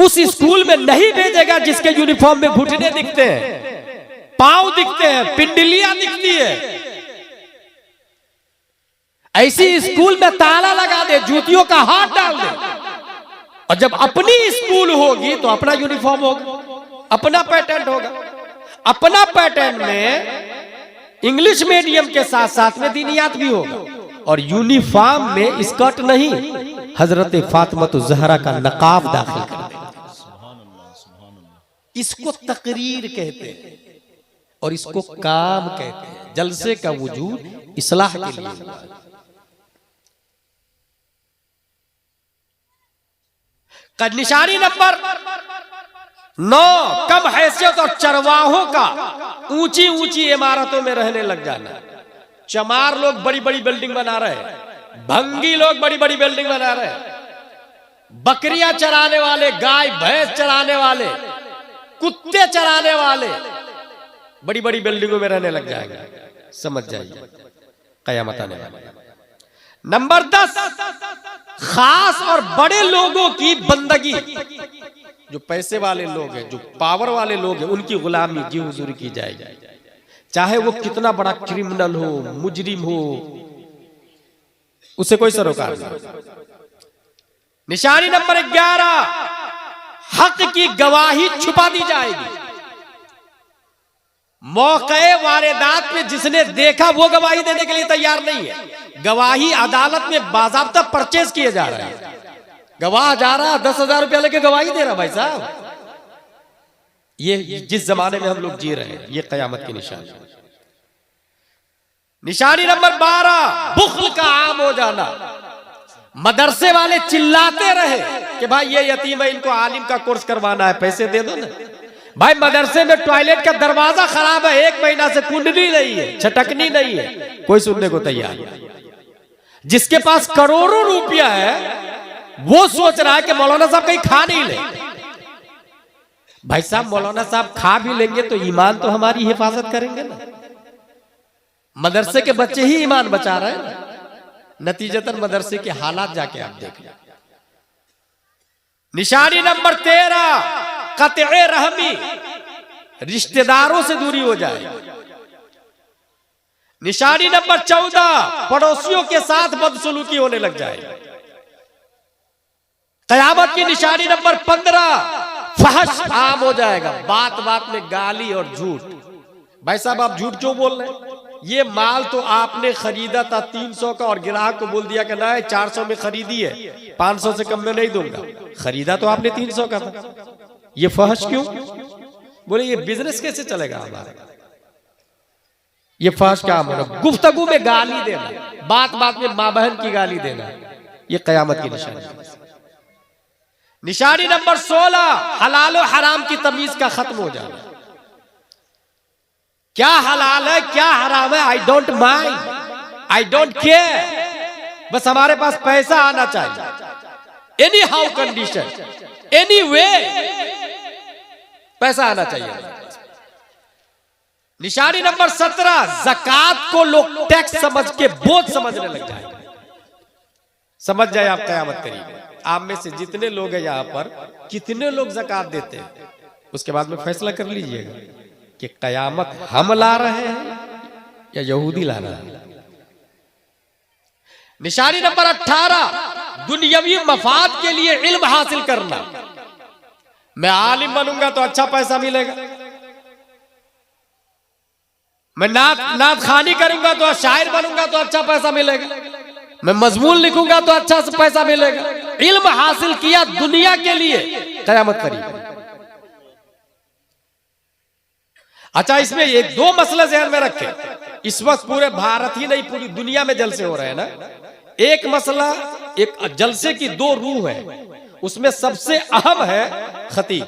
उस स्कूल में नहीं भेजेगा जिसके यूनिफॉर्म में घुटने दिखते हैं, पांव दिखते हैं, पिंडलियां दिखती है। ऐसी स्कूल में ताला लगा दे, जूतियों का हाथ डाल दे। और जब अपनी स्कूल होगी तो अपना यूनिफॉर्म होगा, अपना पैटर्न होगा। अपना पैटर्न में इंग्लिश मीडियम के साथ साथ में दीनियात भी होगा, और यूनिफॉर्म में स्कर्ट नहीं, हजरत फातिमा ज़हरा का नकाब दाखिल कर देगा। इसको तकरीर कहते हैं और इसको काम कहते हैं। जलसे का वजूद इस्लाह के लिए हुआ। निशानी नंबर 9, कम हैसियत और चरवाहों का ऊंची ऊंची इमारतों में रहने लग जाना। चमार लोग बड़ी बड़ी बिल्डिंग बना रहे हैं, भंगी लोग बड़ी बड़ी बिल्डिंग बना रहे हैं, बकरियां चराने वाले, गाय भैंस चराने वाले, कुत्ते चराने वाले बड़ी बड़ी बिल्डिंगों में रहने लग जाएंगे। समझ जाइए, कयामत आने वाली। नंबर 10, खास और बड़े लोगों की बंदगी। जो पैसे वाले लोग हैं, जो पावर वाले लोग हैं, उनकी गुलामी जी हुजूर की जाएगी, चाहे वो कितना बड़ा क्रिमिनल हो, मुजरिम हो, उसे कोई सरोकार नहीं। निशानी नंबर 11, हक की गवाही छुपा दी जाएगी। मौके वारदात में जिसने देखा वो गवाही देने के लिए तैयार नहीं है। गवाही अदालत में बाज़ाब्ता परचेज किए जा रहे हैं। गवाह जा रहा 10,000 रुपया लेके गवाही दे रहा। भाई साहब, ये जिस जमाने में हम लोग जी रहे हैं, ये कयामत की निशानी। निशानी नंबर 12, बुख्ल का आम हो जाना। मदरसे वाले चिल्लाते रहे कि भाई ये यतीम है, इनको आलिम का कोर्स करवाना है, पैसे दे दो ना। भाई मदरसे में टॉयलेट का दरवाजा खराब है, 1 महीना से कुंडली नहीं है, छटकनी नहीं है, कोई सुनने को तैयार नहीं। जिसके पास करोड़ों रुपया है वो सोच रहा है कि मौलाना साहब कहीं खा नहीं ले। भाई साहब मौलाना साहब खा भी लेंगे तो ईमान तो हमारी हिफाजत करेंगे ना। मदरसे के बच्चे ही ईमान बचा रहे हैं, नतीजतन मदरसे के हालात जाके आप देख लें। निशानी नंबर 13 कत्ए रहमी, रिश्तेदारों से दूरी हो जाए। निशानी नंबर 14 पड़ोसियों के साथ बदसलूकी होने लग जाए। कयामत की निशानी नंबर 15 फहश आम हो जाएगा, बात बात में गाली और झूठ। भाई साहब आप झूठ क्यों बोल रहे हैं? ये माल तो आपने खरीदा था 300 का और ग्राहक को बोल दिया कि ना 400 में खरीदी है, 500 से कम में नहीं दूंगा। खरीदा तो आपने 300 का था, ये फहश क्यों? बोले ये बिजनेस कैसे चलेगा हमारा? ये फहश क्या होना? गुफ्तगू में गाली देना, बात बात में मां बहन की गाली देना, ये कयामत की निशानी। निशानी नंबर 16 हलाल और हराम की तमीज का खत्म हो जाना। क्या हलाल है क्या हराम है, I don't mind, I don't care, बस हमारे पास पैसा आना चाहिए। Any how condition, any way पैसा आना चाहिए। निशानी नंबर 17 ज़कात को लोग टैक्स समझ के बोझ समझने लग जाए। समझ जाए आप कयामत करीब। आप में से जितने लोग हैं यहां पर, कितने लोग ज़कात देते हैं, उसके बाद में फैसला कर लीजिएगा कि कयामत हम ला रहे हैं या यहूदी ला रहे हैं। निशानी नंबर 18 दुनियावी मफाद के लिए इल्म हासिल करना। मैं आलिम बनूंगा तो अच्छा पैसा मिलेगा, मैं नात खानी करूंगा तो शायर बनूंगा तो अच्छा पैसा मिलेगा, मैं मजमून लिखूंगा तो अच्छा पैसा मिलेगा। इल्म हासिल किया दुनिया के लिए, कयामत करीब। अच्छा इसमें ये 2 मसले ज़हन में रखें। इस वक्त पूरे भारत ही नहीं पूरी दुनिया में जलसे हो रहे हैं ना। एक मसला, एक जलसे की 2 रूह है, उसमें सबसे अहम है खतीब,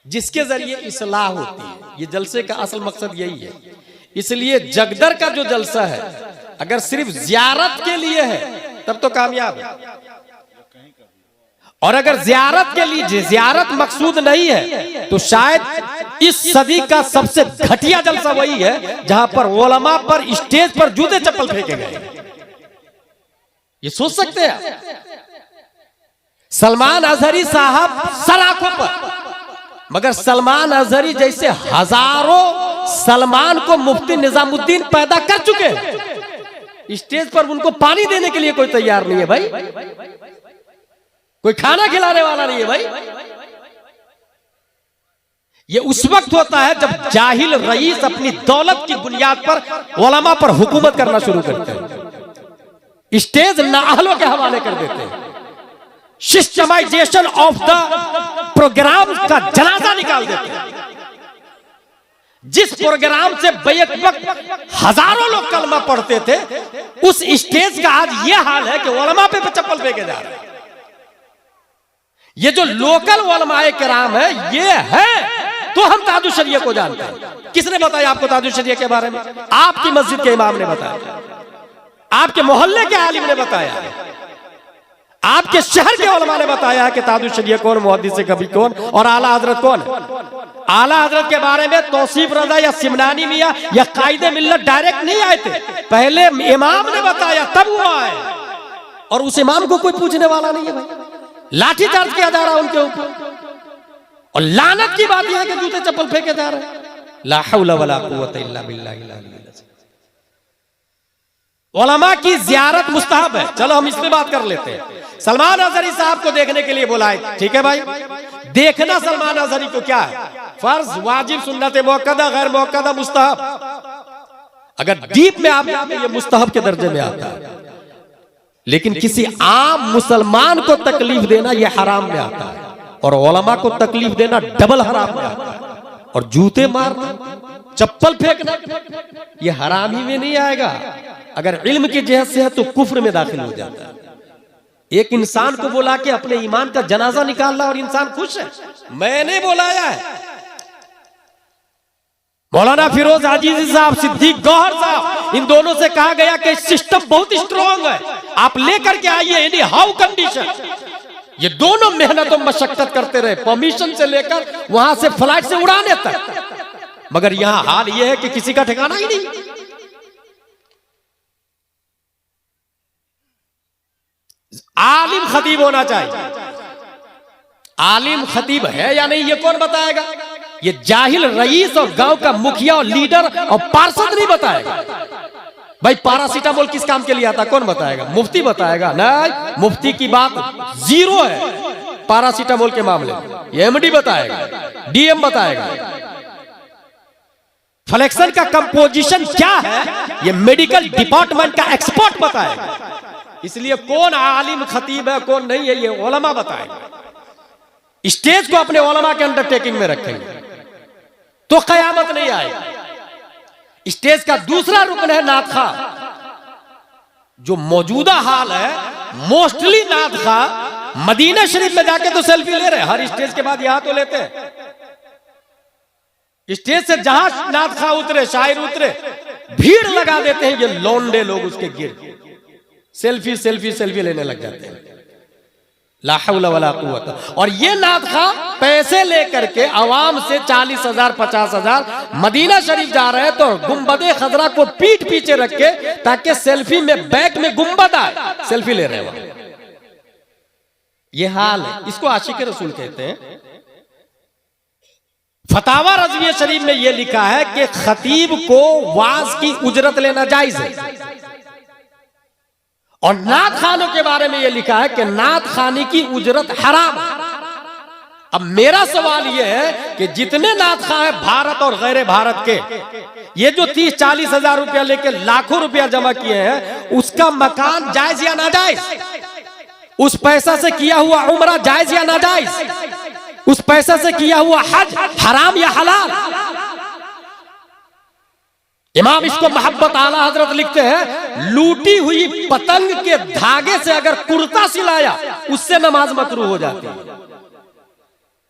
जिसके जरिए इस्लाह होती है। ये जलसे का असल मकसद यही है। इसलिए जगदर का जो जलसा है अगर सिर्फ जियारत के लिए है तब तो कामयाब है, और अगर जियारत के लिए जियारत मकसूद नहीं है तो शायद इस सदी का सबसे घटिया जलसा वही है जहां पर उलमा पर स्टेज पर जूते चप्पल फेंके गए। ये सोच सकते हैं? सलमान अजहरी साहब सलाखों पर, मगर सलमान अजहरी जैसे हजारों सलमान को मुफ्ती निजामुद्दीन पैदा कर चुके हैं, स्टेज पर उनको पानी देने के लिए कोई तैयार नहीं है भाई, कोई खाना खिलाने वाला नहीं है भाई। ये उस वक्त होता है जब जाहिल रईस अपनी दौलत की बुनियाद पर उलमा पर हुकूमत करना शुरू करते हैं, स्टेज नाअहलों के हवाले कर देते हैं, सिस्टमाइजेशन ऑफ द प्रोग्राम का जनाजा निकाल देते हैं। जिस प्रोग्राम से बैक वक्त हजारों लोग कलमा पढ़ते थे, उस स्टेज का आज यह हाल है कि उलमा पे चप्पल फेंके जा रहे हैं। ये जो लोकल उलमाए किराम है, ये है तो हम ताजुश शरिया को जानते हैं। किसने बताया आपको ताजुश शरिया के बारे में? आपकी मस्जिद के इमाम ने बताया, आपके मोहल्ले के आलिम ने बताया, आपके शहर के उलमा ने बताया कि ताजुश शरिया कौन, मुहद्दिस कभी कौन, और आला हजरत कौन। आला हजरत के बारे में तौसीफ रजा या सिमनानी मियां या कायदे मिल्लत डायरेक्ट नहीं आए थे, पहले इमाम ने बताया तब वो आए, और उस इमाम को कोई पूछने वाला नहीं है भाई। लाठी चार्ज किया जा रहा है उनके ऊपर, और लानत की बात यह है कि जूते चप्पल फेंके जा रहे हैं। ला हौला वला कुव्वता इल्ला बिल्लाह। उलमा की ज़ियारत मुस्तहब है, चलो हम इसमें बात कर लेते हैं। सलमान अजहरी साहब को देखने के लिए बुलाए, ठीक है भाई। देखना सलमान अजहरी को क्या है? फर्ज, वाजिब, सुन्नत मुअक्कदा, गैर मुअक्कदा, मुस्तहब। अगर डीप में आप जाते ये मुस्तहब के दर्जे में आता है, लेकिन किसी आम मुसलमान को तकलीफ देना यह हराम में आता है, और उलमा को तकलीफ देना डबल हराम में आता है। और जूते मारना, चप्पल फेंकना, यह हरामी में नहीं आएगा। अगर इल्म की जहत से है तो कुफ्र में दाखिल हो जाता है। एक इंसान को बुला के अपने ईमान का जनाजा निकाल रहा और इंसान खुश है, मैंने बुलाया है। मौलाना फिरोज आजीजी साहब, सिद्दीक गौहर साहब, इन दोनों से कहा गया कि सिस्टम बहुत स्ट्रॉन्ग है, आप लेकर के आइए एनी हाउ कंडीशन। ये दोनों मेहनत और मशक्कत करते रहे, परमिशन से लेकर वहां से फ्लाइट से उड़ाने तक। मगर यहां हाल यह है कि किसी का ठिकाना ही नहीं। आलिम खतीब होना चाहिए। आलिम खतीब है या नहीं ये कौन बताएगा? ये जाहिल रईस और गांव का मुखिया और लीडर और पार्षद नहीं बताएगा। भाई पैरासीटामोल किस काम के लिए आता, कौन बताएगा? मुफ्ती बताएगा। नहीं, मुफ्ती की बात जीरो है पैरासीटामोल के मामले में। ये एमडी बताएगा, डीएम बताएगा। फ्लेक्सन का कंपोजिशन क्या है ये मेडिकल डिपार्टमेंट का एक्सपर्ट बताएगा। इसलिए कौन आलिम खतीब है कौन नहीं है ये उलमा बताएगा। स्टेज को अपने उलमा के अंडरटेकिंग में रखेंगे तो कयामत नहीं आएगी। स्टेज का दूसरा रुकन है नात खा। जो मौजूदा हाल है, मोस्टली नात खा मदीना शरीफ में जाके तो सेल्फी ले रहे हैं, हर स्टेज के बाद यहां तो लेते हैं। स्टेज से जहां नात खा उतरे, शायर उतरे, भीड़ लगा देते हैं ये लौंडे लोग, उसके गिर सेल्फी सेल्फी सेल्फी लेने लग जाते हैं। ला हौला वला कुव्वत। और ये नात खा पैसे लेकर के आवाम से 40,000 50,000 मदीना शरीफ जा रहे हैं तो गुंबदे खजरा को पीठ पीछे रख के ताकि सेल्फी में बैक में गुंबद आए, सेल्फी ले रहे हैं। ये हाल है, इसको आशिक रसूल कहते हैं। फतावा रज़विया शरीफ में यह लिखा है कि खतीब को वाज की उजरत लेना जायज है। और नात खानों के बारे में यह लिखा है कि नात खानी की उजरत हराम। अब मेरा सवाल यह है कि जितने नात खा है भारत और गैर भारत के, ये जो 30-40 हजार रुपया लेके लाखों रुपया जमा किए हैं, उसका मकान जायज या नाजायज? उस पैसा से किया हुआ उम्रा जायज या नाजायज? उस पैसा से किया हुआ हज हराम या हलाल? इमाम इसको मोहब्बत आला हजरत लिखते हैं, लूटी हुई पतंग के धागे से अगर कुर्ता सिलाया उससे नमाज मकरूह हो जाती है।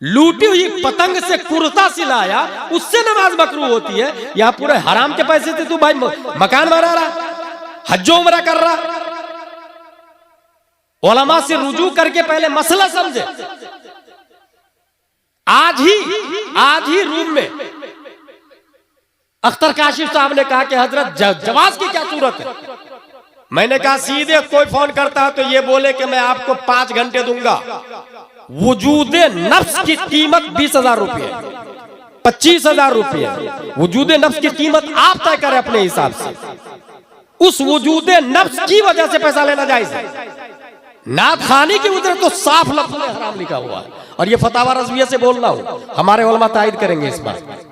लूटी हुई पतंग से कुर्ता सिलाया उससे नमाज मकरूह होती है। यहां पूरे हराम के पैसे से तू भाई मकान बना रहा, हज्जो उमरा कर रहा। उलमा से रुजू करके पहले मसला समझे। आज ही रूम में अख्तर काशिफ साहब ने कहा कि हजरत जवाज की क्या सूरत है? मैंने कहा सीधे कोई फोन करता है तो ये बोले कि मैं आपको 5 घंटे दूंगा। वजूदे नफ्स की कीमत 20,000 रुपये, 25,000 रुपये। वजूदे नफ्स की कीमत आप तय करें अपने हिसाब से। उस वजूदे नफ्स की वजह से पैसा लेना जायज है। नात खानी की उजरत तो साफ लफ्ज़ में हराम लिखा हुआ है। और ये फतावा रज़विया से बोल रहा हूं, हमारे उलमा तायद करेंगे इस बात।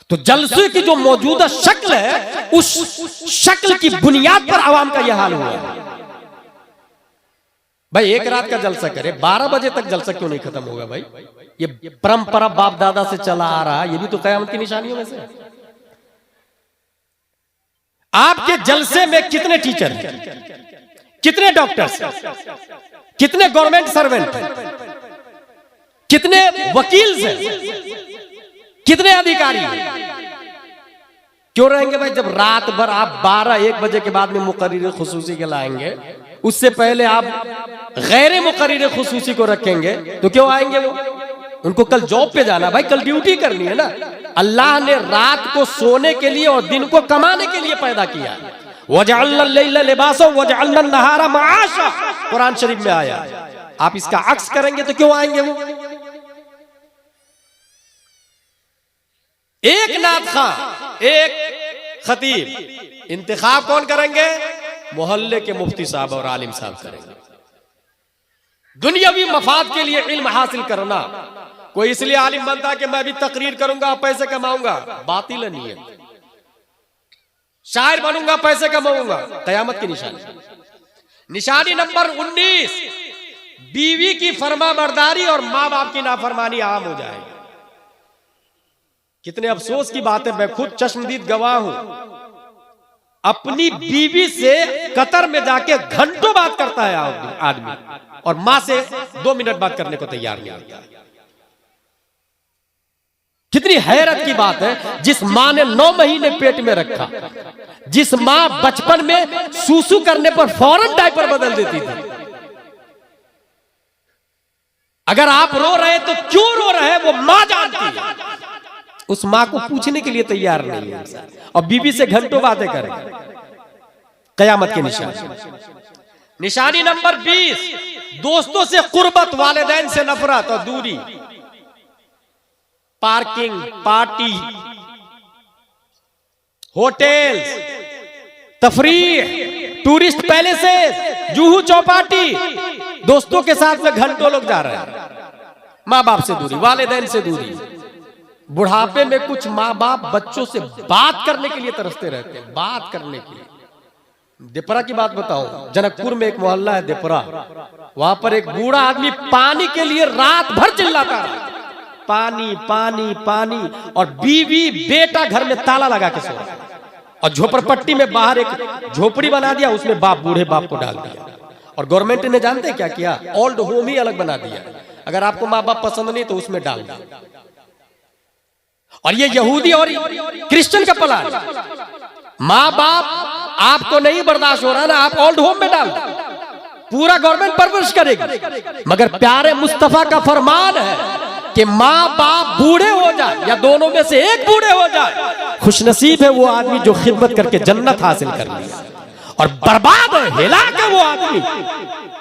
तो जलसे की जो मौजूदा शक्ल है, उस शक्ल की बुनियाद पर आवाम का यह हाल हुआ है। भाई एक रात का जलसा करे, 12 बजे तक जलसा क्यों नहीं खत्म होगा? भाई ये परंपरा बाप दादा से चला आ रहा है, ये भी तो क़यामत की निशानियों में से। आपके जलसे में कितने टीचर हैं, कितने डॉक्टर्स, कितने गवर्नमेंट सर्वेंट हैं, कितने वकील हैं, कितने अधिकारी हैं? क्यों रहेंगे भाई? जब रात भर आप 12-1 बजे के बाद में मुकर्रिर खुसूसी के लाएंगे, उससे पहले आप गैर मुकर्रिर खुसूसी को रखेंगे तो क्यों आएंगे वो? उनको कल जॉब पे जाना, भाई कल ड्यूटी करनी है ना। अल्लाह ने रात को सोने के लिए और दिन को कमाने के लिए पैदा किया। वजअलना लैला लिबासा वजअलना नहारा मआशा, कुरान शरीफ में आया। आप इसका अक्स करेंगे तो क्यों आएंगे वो? एक नात खां, एक खतीब, इंतखाब कौन करेंगे? मोहल्ले के मुफ्ती साहब और आलिम साहब करेंगे। दुनियावी मफाद के लिए इल्म हासिल करना, कोई इसलिए आलिम बनता कि मैं भी तकरीर करूंगा पैसे कमाऊंगा, बातिल नियत। शायर बनूंगा पैसे कमाऊंगा, कयामत की निशानी। निशानी नंबर 19, बीवी की फरमाबरदारी और माँ बाप की नाफरमानी आम हो जाएगी। कितने अफसोस की बात है, मैं खुद चश्मदीद गवाह हूं। अपनी बीवी से कतर में जाके घंटों बात करता है आदमी, और मां से 2 मिनट बात करने को तैयार नहीं होता। कितनी हैरत की बात है, जिस माँ ने 9 महीने पेट में रखा, जिस माँ बचपन में सूसू करने पर फौरन डायपर बदल देती थी, अगर आप रो रहे तो क्यों रो रहे हैं वो माँ जानती है। उस माँ को पूछने के लिए तैयार नहीं है और बीबी से घंटों बातें करें। कयामत की निशानी। निशानी नंबर 20, दोस्तों से कुर्बत, वालिदैन से नफरत और दूरी। पार्किंग, पार्टी, होटल्स, तफरीह, टूरिस्ट पैलेसेस, जुहू चौपाटी, दोस्तों के साथ में घंटों लोग जा रहे हैं। माँ बाप से दूरी, वालिदैन से दूरी। बुढ़ापे में कुछ माँ बाप बच्चों से बात करने के लिए तरसते रहते हैं, बात करने के लिए। देपरा की बात बताऊं, जनकपुर में एक मोहल्ला है देपरा, वहां पर एक बूढ़ा आदमी पानी के लिए रात भर चिल्लाता है, पानी पानी पानी, और बीवी बेटा घर में ताला लगा के सो रहा है, और झोपड़पट्टी में बाहर एक झोपड़ी बना दिया, उसमें बूढ़े बाप को डाल दिया। और गवर्नमेंट ने जानते क्या किया, ओल्ड होम ही अलग बना दिया। अगर आपको माँ बाप पसंद नहीं तो उसमें डाल दिया। और ये यहूदी और क्रिश्चियन का प्लान, माँ बाप आपको नहीं बर्दाश्त हो रहा ना, आप ओल्ड होम में डाल, पूरा गवर्नमेंट परवरिश करेगी। मगर प्यारे मुस्तफा का फरमान है कि माँ बाप बूढ़े हो जाए या दोनों में से एक बूढ़े हो जाए, खुशनसीब है वो आदमी जो खिदमत करके जन्नत हासिल कर लिया, और बर्बाद है, हिलाक है वो आदमी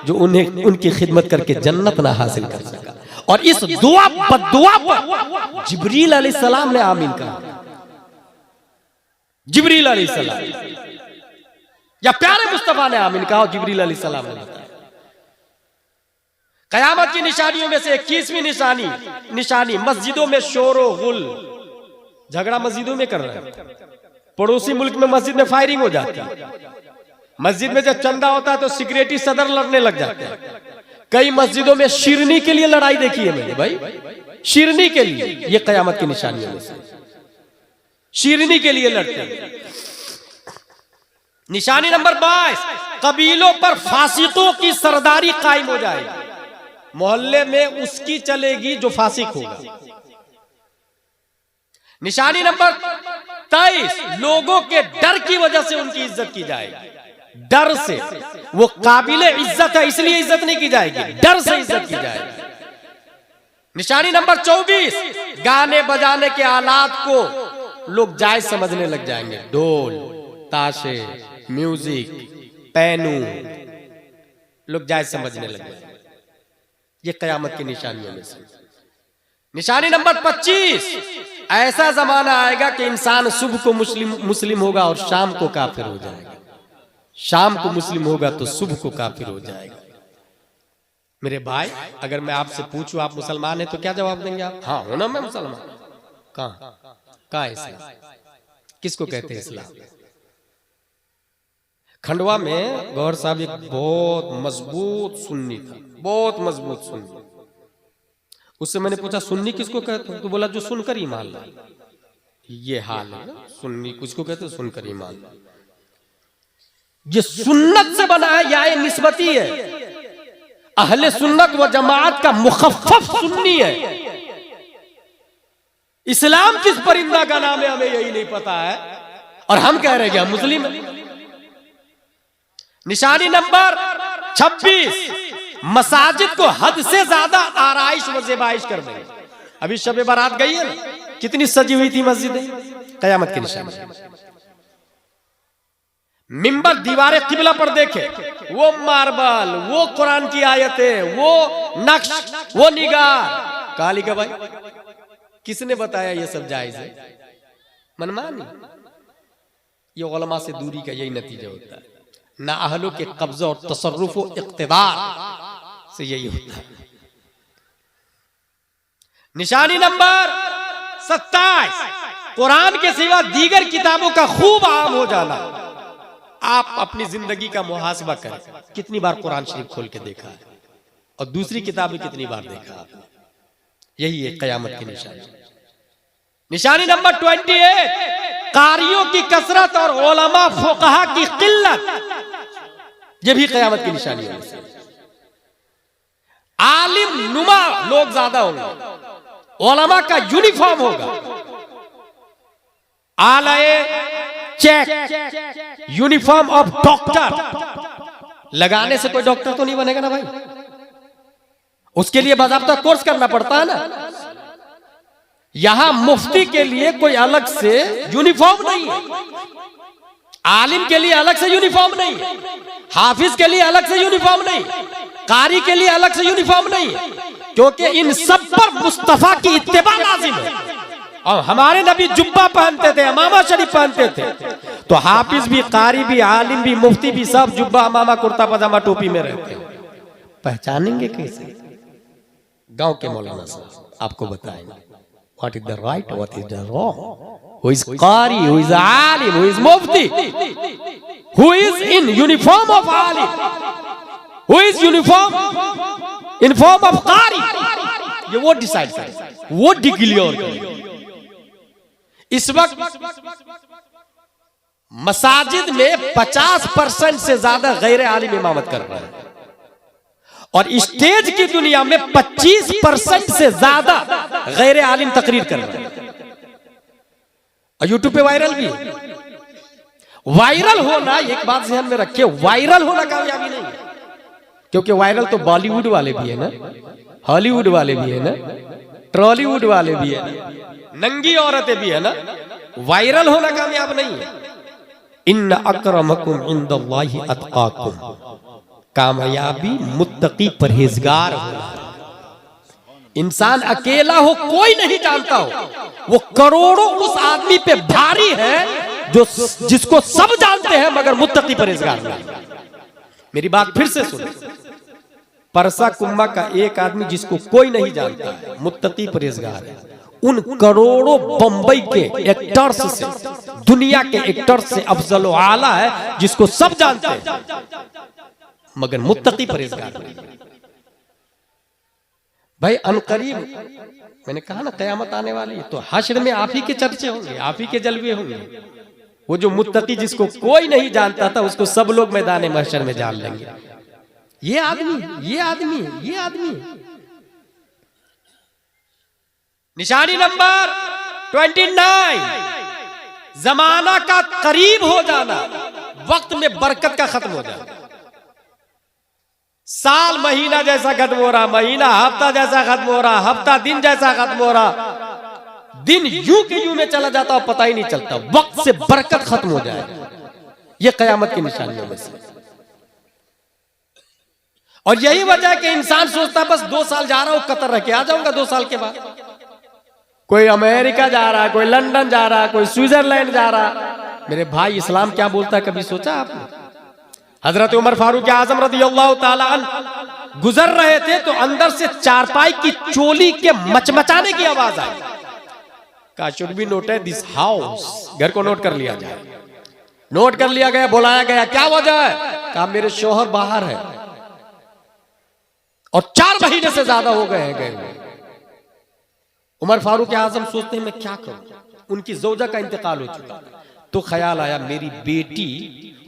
जो उन्हें उनकी खिदमत करके जन्नत ना हासिल कर सका। और इस दुआ बद्दुआ पर जिब्रील अलैहिस्सलाम ने आमीन कहा। जिब्रील अलैहिस्सलाम या प्यारे मुस्तफा ने आमीन कहा, जिब्रील अलैहिस्सलाम ने बताया। कयामत की निशानियों में से 21वीं निशानी मस्जिदों में शोरो गुल, झगड़ा मस्जिदों में कर रहे हैं। पड़ोसी मुल्क में मस्जिद में फायरिंग हो जाती है। मस्जिद में जब चंदा होता है तो सिक्योरिटी सदर लड़ने लग जाते हैं। कई मस्जिदों में शिरनी के लिए लड़ाई देखी है मैंने भाई, शिरनी के लिए। ये कयामत की निशानियों में से शिरनी के लिए लड़ते हैं। निशानी नंबर 22, कबीलों पर फासिकों की सरदारी कायम हो जाएगी। मोहल्ले में उसकी चलेगी जो फासिक होगा। निशानी नंबर 23, लोगों के डर की वजह से उनकी इज्जत की जाएगी। डर से, वो काबिले इज्जत है इसलिए इज्जत नहीं की जाएगी, डर से इज्जत की जाएगी। निशानी नंबर 24, गाने बजाने के आलात को लोग जायज समझने लग जाएंगे। ढोल, ताशे, म्यूजिक, पैनू, लोग जायज समझने लग जाएंगे। ये कयामत की निशानियों में से। निशानी नंबर 25, ऐसा जमाना आएगा कि इंसान सुबह को मुस्लिम होगा और शाम को काफिर हो जाएगा। शाम को मुस्लिम होगा तो सुबह को काफिर हो जाएगा। मेरे भाई, अगर मैं आपसे पूछूं आप मुसलमान हैं तो क्या जवाब देंगे आप? हाँ हूं ना मैं मुसलमान। कहाँ इस्लाम? किसको कहते हैं इस्लाम? खंडवा में गौहर साहब एक बहुत मजबूत सुन्नी था, बहुत मजबूत सुन्नी। उससे मैंने पूछा सुन्नी किसको कहते हो? तो बोला जो सुनकर ईमान लाए। ये हाल है, सुन्नी किसको कहते हो? सुनकर ईमान लाए। ये सुन्नत से बना है या ये निस्बती है? अहले सुन्नत व जमात का मुखफ़्फ़फ़ सुन्नी है। इस्लाम किस परिंदा का नाम है हमें यही नहीं पता है, और हम कह रहे हैं कि हम मुस्लिम हैं। निशानी नंबर 26, मसाजिद को हद से ज्यादा आराइश व ज़ेबाइश कर देंगे। अभी शब बारात गई है ना, कितनी सजी हुई थी मस्जिदें। कयामत की निशानी। मिंबर दीवारे किबला पर देखे, वो मार्बल, वो कुरान की आयतें, वो नक्श, वो निगार। काली का भाई किसने बताया ये सब जायज है? मनमानी। ये उलमा से दूरी का यही नतीजा होता है। ना अहलों के कब्जा और तसर्रुफ और इक़्तिदार से यही होता है। निशानी नंबर 27, कुरान के सिवा दीगर किताबों का खूब आम हो जाना। आप अपनी जिंदगी का मुहासबा करें, कितनी बार कुरान शरीफ खोल के देखा है और दूसरी किताबें कितनी बार देखा आपने? यही है कयामत की निशानी। निशानी नंबर 28, कारियों की कसरत और उलमा फुक़हा की किल्लत। यह भी कयामत की निशानी है। आलिम नुमा लोग ज्यादा होंगे, उलमा का यूनिफॉर्म होगा, आलाए चेक, यूनिफॉर्म ऑफ डॉक्टर लगाने से कोई डॉक्टर तो नहीं बनेगा ना भाई, उसके लिए बाकायदा कोर्स करना पड़ता है ना। यहां मुफ्ती के लिए कोई अलग से यूनिफॉर्म नहीं है, आलिम के लिए अलग से यूनिफॉर्म नहीं है, हाफिज के लिए अलग से यूनिफॉर्म नहीं, कारी के लिए अलग से यूनिफॉर्म नहीं है, क्योंकि इन सब पर मुस्तफा की इत्तिबा लाजिम है। और हमारे नबी जुब्बा पहनते थे, अमामा शरीफ पहनते थे, तो हाफिज भी, कारी भी, आलिम भी, मुफ्ती भी सब जुब्बा, अमामा, कुर्ता पजामा, टोपी में रहते हैं। पहचानेंगे कैसे? गांव के मौलाना साहब आपको बताएंगे what is the right, what is the wrong, who is qari, who is alim, who is mufti, who is in uniform of alim, who is uniform in form of qari, ये वो डिसाइड करे, वो declare करे। इस वक्त मसाजिद में 50% से ज्यादा गैर आलिम इमामत कर रहे हैं, और स्टेज की दुनिया में 25% से ज्यादा गैर आलिम तकरीर कर रहे हैं, और यूट्यूब पे वायरल भी है। वायरल होना, एक बात ध्यान में रखिए, वायरल होना कामयाबी नहीं है, क्योंकि वायरल तो बॉलीवुड वाले भी है ना, हॉलीवुड वाले भी है ना, ट्रॉलीवुड वाले भी है ना, नंगी औरतें भी है ना। वायरल होना कामयाब नहीं है। इन्न अक्रमकुम इंदल्लाहि अत्काकुम, कामयाबी मुत्तकी परहेजगार हो। इंसान अकेला हो कोई नहीं जानता हो, वो करोड़ों उस आदमी पे भारी है जो जिसको सब जानते हैं मगर मुत्तकी परहेजगार नहीं। मेरी बात फिर से सुनो, परसा कुम्मा का एक आदमी जिसको कोई नहीं जानता है, मुत्तकी परहेजगार है। उन करोड़ों बंबई के एक्टर्स से, दुनिया के एक्टर्स से अफजल व आला है जिसको सब जानते हैं मगर मुत्तकी परहेजगार नहीं। भाई अनकरीब मैंने कहा ना कयामत आने वाली है, तो हश्र में आप ही के चर्चे होंगे, आप ही के जलवे होंगे। वो जो मुत्तकी जिसको कोई नहीं जानता था उसको सब लोग मैदान महशर में जान लेंगे। ये आदमी, ये आदमी, ये आदमी। निशानी नंबर 29, जमाना का करीब हो जाना, वक्त में बरकत का खत्म हो जाना। साल महीना जैसा खत्म हो रहा, महीना हफ्ता जैसा खत्म हो रहा, हफ्ता दिन जैसा खत्म हो रहा, दिन यूं के यूं में चला जाता और पता ही नहीं चलता। वक्त से बरकत खत्म हो जाए, ये कयामत की निशानियों में से। और यही वजह है कि इंसान सोचता बस 2 साल जा रहा हूं, कतर रह के आ जाऊंगा 2 साल के बाद। कोई अमेरिका जा रहा है, कोई लंदन जा रहा है, कोई स्विट्जरलैंड जा रहा। मेरे भाई इस्लाम क्या बोलता है, कभी सोचा आपने? हजरत उमर फारूक आजम रज़ियल्लाहु ताला अन्हु गुजर रहे थे तो अंदर से चारपाई की चोली के मचमचाने की आवाज आई। का should be noted this house, घर को नोट कर लिया जाए। नोट कर लिया गया, बुलाया गया, क्या वजह है? कहा मेरे शोहर बाहर है और 4 महीने से ज्यादा हो गए हैं गए। उमर फारूक आजम सोचते हैं मैं क्या करूं, उनकी ज़ौजा का इंतकाल हो चुका। तो ख्याल आया मेरी बेटी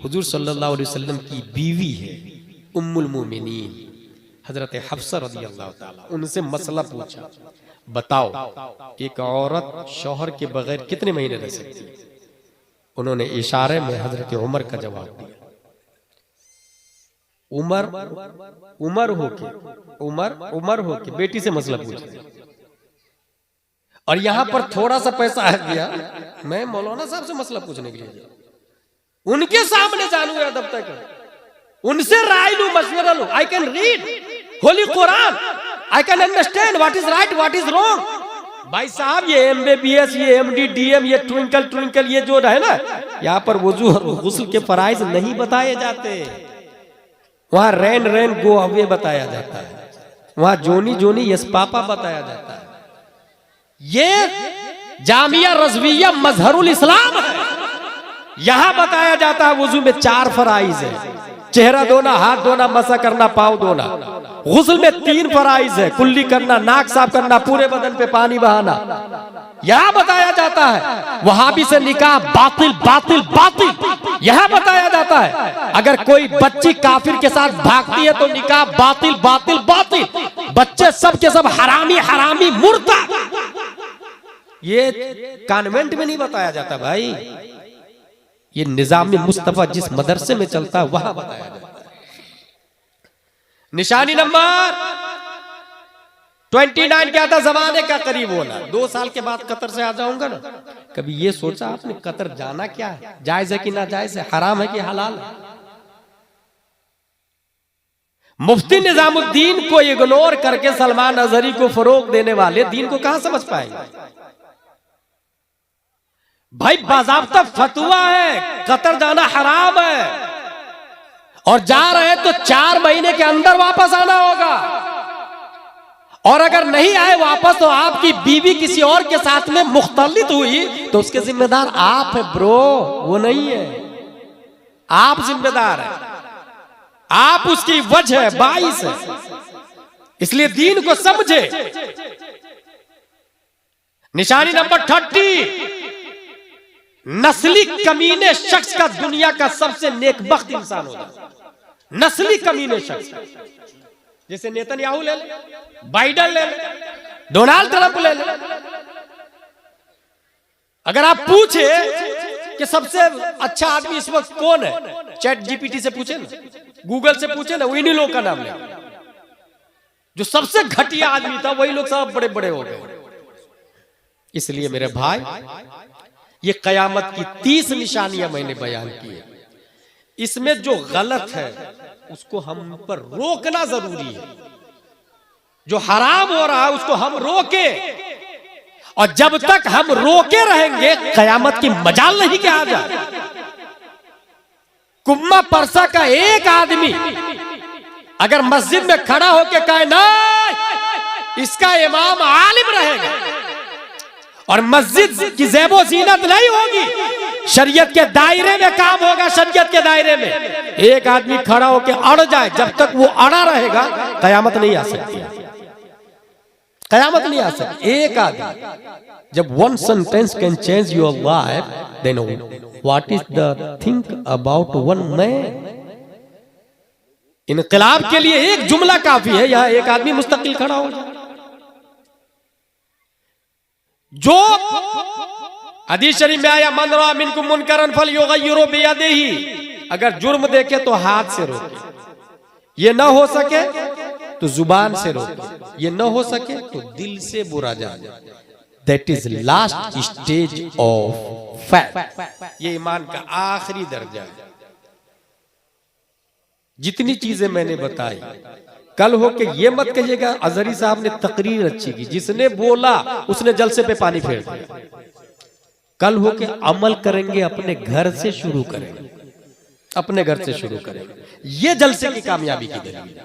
हुजूर सल्लल्लाहु अलैहि वसल्लम की बीवी है, उम्मुल मोमिनीन हजरत हफ्सा रज़ियल्लाहु ताला, उनसे मसला पूछा, बताओ एक औरत शौहर के बगैर कितने महीने रह सकती है? उन्होंने इशारे में हजरत उमर का जवाब दिया। उमर हो के बेटी से मसला पूछा। और यहां पर थोड़ा सा पैसा आ गया, मैं मौलाना साहब से मसला पूछने के लिए उनके सामने जानू अदब तक, उनसे राय लू, मशवरा लू। I can read Holi Quran, I can understand what is right what is wrong. भाई साहब ये MBBS, ये MD, DM, ये ट्विंकल ये जो है ना, यहाँ पर वुजू और गुस्ल के फराइज नहीं बताए जाते। वहां रैन गो अवे बताया जाता है, वहां जोनी यस पापा बताया जाता है। ये जामिया रज़विया मजहरुल इस्लाम है, यहां बताया जाता है वुजू में 4 फराइज है, चेहरा धोना, हाथ धोना, मसा करना, पाँव धोना। गुस्ल में 3 फराइज है, कुल्ली करना, नाक साफ करना, पूरे बदन पे पानी बहाना। यहां बताया जाता है वहाबी से निकाह बातिल बातिल बातिल, यहां बताया जाता है अगर कोई बच्ची काफिर के साथ भागती है तो निकाह बातिल बातिल बातिल। बच्चे सब के सब हरामी हरामी मुर्ता, ये कॉन्वेंट में नहीं बताया जाता भाई, ये निजाम मुस्तफा जिस मदरसे में चलता है वहां बताया जाता है। निशानी नंबर 29 क्या था? जमाने का करीब होना। 2 साल के बाद कतर से आ जाऊंगा ना। कभी ये सोचा आपने कतर जाना क्या है? जायज है कि ना जायज है? हराम है कि हलाल है? मुफ्ती निजामुद्दीन को इग्नोर करके सलमान अजहरी को फरोग देने वाले दीन को कहां समझ पाएंगे? भाई बाज़ाब्ता फतवा है, कतर जाना हराम है, और जा रहे हैं तो 4 महीने के अंदर वापस आना होगा, और अगर नहीं आए वापस तो आपकी बीवी किसी और के साथ में मुख्तलित हुई तो उसके जिम्मेदार आप है ब्रो, वो नहीं है। आप जिम्मेदार है, आप उसकी वजह है, बाइस है। इसलिए दीन को समझे। निशानी नंबर 30, नस्ली कमीने शख्स का दुनिया का सबसे नेकबख्त इंसान होगा। नस्ली कमीने शख्स, जैसे नेतन्याहू ले ले, बाइडेन ले ले, डोनाल्ड ट्रंप ले ले। अगर आप पूछे कि सबसे अच्छा आदमी इस वक्त कौन है, चैट जीपीटी से पूछे ना, गूगल से पूछे ना, इन्हीं लोगों का नाम ले। जो सबसे घटिया आदमी था वही लोग सब बड़े बड़े हो गए। इसलिए मेरे भाई, ये कयामत की 30 निशानियां मैंने बयान की है। इसमें जो गलत है उसको हम पर रोकना जरूरी है। जो हराम हो रहा है उसको हम रोके, और जब तक हम रोके रहेंगे कयामत की मजाल नहीं कि आ जाए। कुम्मा परसा का एक आदमी अगर मस्जिद में खड़ा होकर कहे नहीं, इसका इमाम आलिम रहेगा और मस्जिद की ज़ेबो ज़ीनत नहीं होगी, शरीयत के दायरे में काम होगा, शरीयत के दायरे में, एक आदमी खड़ा होकर अड़ जाए, जब तक वो अड़ा रहेगा कयामत नहीं आ सकती। कयामत नहीं आ सकती। एक आदमी, जब one sentence can change your life, then what is the think about one man? इनकलाब के लिए एक जुमला काफी है, यहां एक आदमी मुस्तकिल खड़ा हो जाए। जो हदीस शरीफ में आया, मन रआ मिनकुम मुनकरन फलयुगय्यिरहु बियदिही, अगर जुर्म देखे तो हाथ से रोके, ये ना हो सके तो जुबान से रोके, ये ना हो सके तो दिल से बुरा जाने। That is last stage of faith. ये ईमान का आखिरी दर्जा है। जितनी चीजें मैंने बताई, कल हो के ये मत कहिएगा अजहरी साहब ने तकरीर अच्छी की, जिसने बोला उसने जलसे पे पानी फेर दिया। कल हो के अमल करेंगे, अपने घर से शुरू करेंगे, अपने घर से शुरू करेंगे। ये जलसे की कामयाबी की दलील,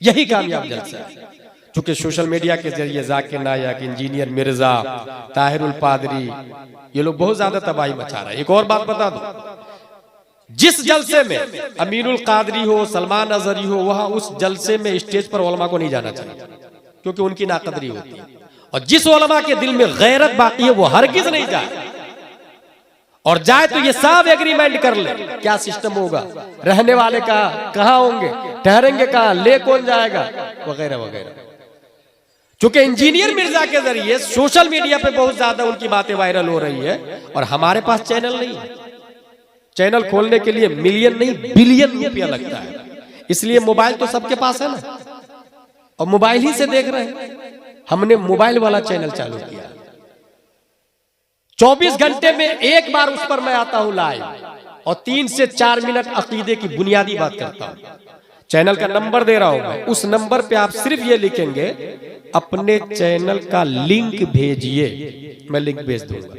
यही कामयाब जलसा है। चूंकि सोशल मीडिया के जरिए जाकिर नायक, इंजीनियर मिर्जा, ताहिरुल पादरी, ये लोग बहुत ज्यादा तबाही मचा रहे हैं। एक और बात बता दो, जिस जलसे में अमीरुल कादरी हो, सलमान अजहरी हो, वहां उस जलसे में स्टेज पर उलमा को नहीं जाना चाहिए, क्योंकि उनकी नाकदरी होती है। और जिस उलमा के दिल में गैरत बाकी है वो हरगिज नहीं जाए, और जाए तो ये सब एग्रीमेंट कर ले। क्या सिस्टम होगा, रहने वाले का कहां होंगे, ठहरेंगे कहां, ले कौन जाएगा, वगैरह वगैरह। क्योंकि इंजीनियर मिर्जा के जरिए सोशल मीडिया पे बहुत ज्यादा उनकी बातें वायरल हो रही है, और हमारे पास चैनल नहीं है। चैनल खोलने के लिए मिलियन नहीं बिलियन रुपया लगता है। इसलिए मोबाइल तो सबके पास है ना, और मोबाइल ही से देख रहे हैं। हमने मोबाइल वाला चैनल चालू किया, 24 घंटे में एक बार उस पर मैं आता हूं लाइव, और 3 से 4 मिनट अकीदे की बुनियादी बात करता हूं। चैनल का नंबर दे रहा हूं मैं, उस नंबर पे आप सिर्फ ये लिखेंगे अपने चैनल का लिंक भेजिए, मैं लिंक भेज दूंगा।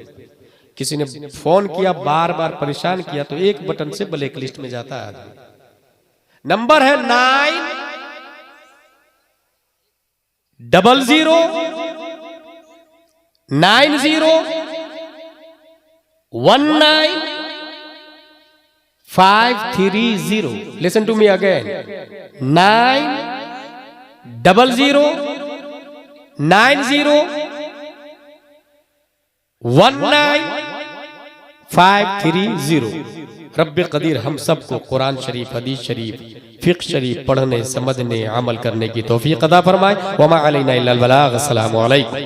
किसी ने फोन किया, बार बार परेशान किया, तो एक बटन से ब्लैक लिस्ट में जाता है आदमी। नंबर है 900-90-19-530। Listen to me again, 900-90-19-530। रब्बे कदीर हम सबको कुरान शरीफ, हदीस शरीफ, फिक्र शरीफ पढ़ने, समझने, अमल करने की तौफीक अता फरमाए। वमा अलैना इल्लल बलाग। अस्सलामु अलैकुम।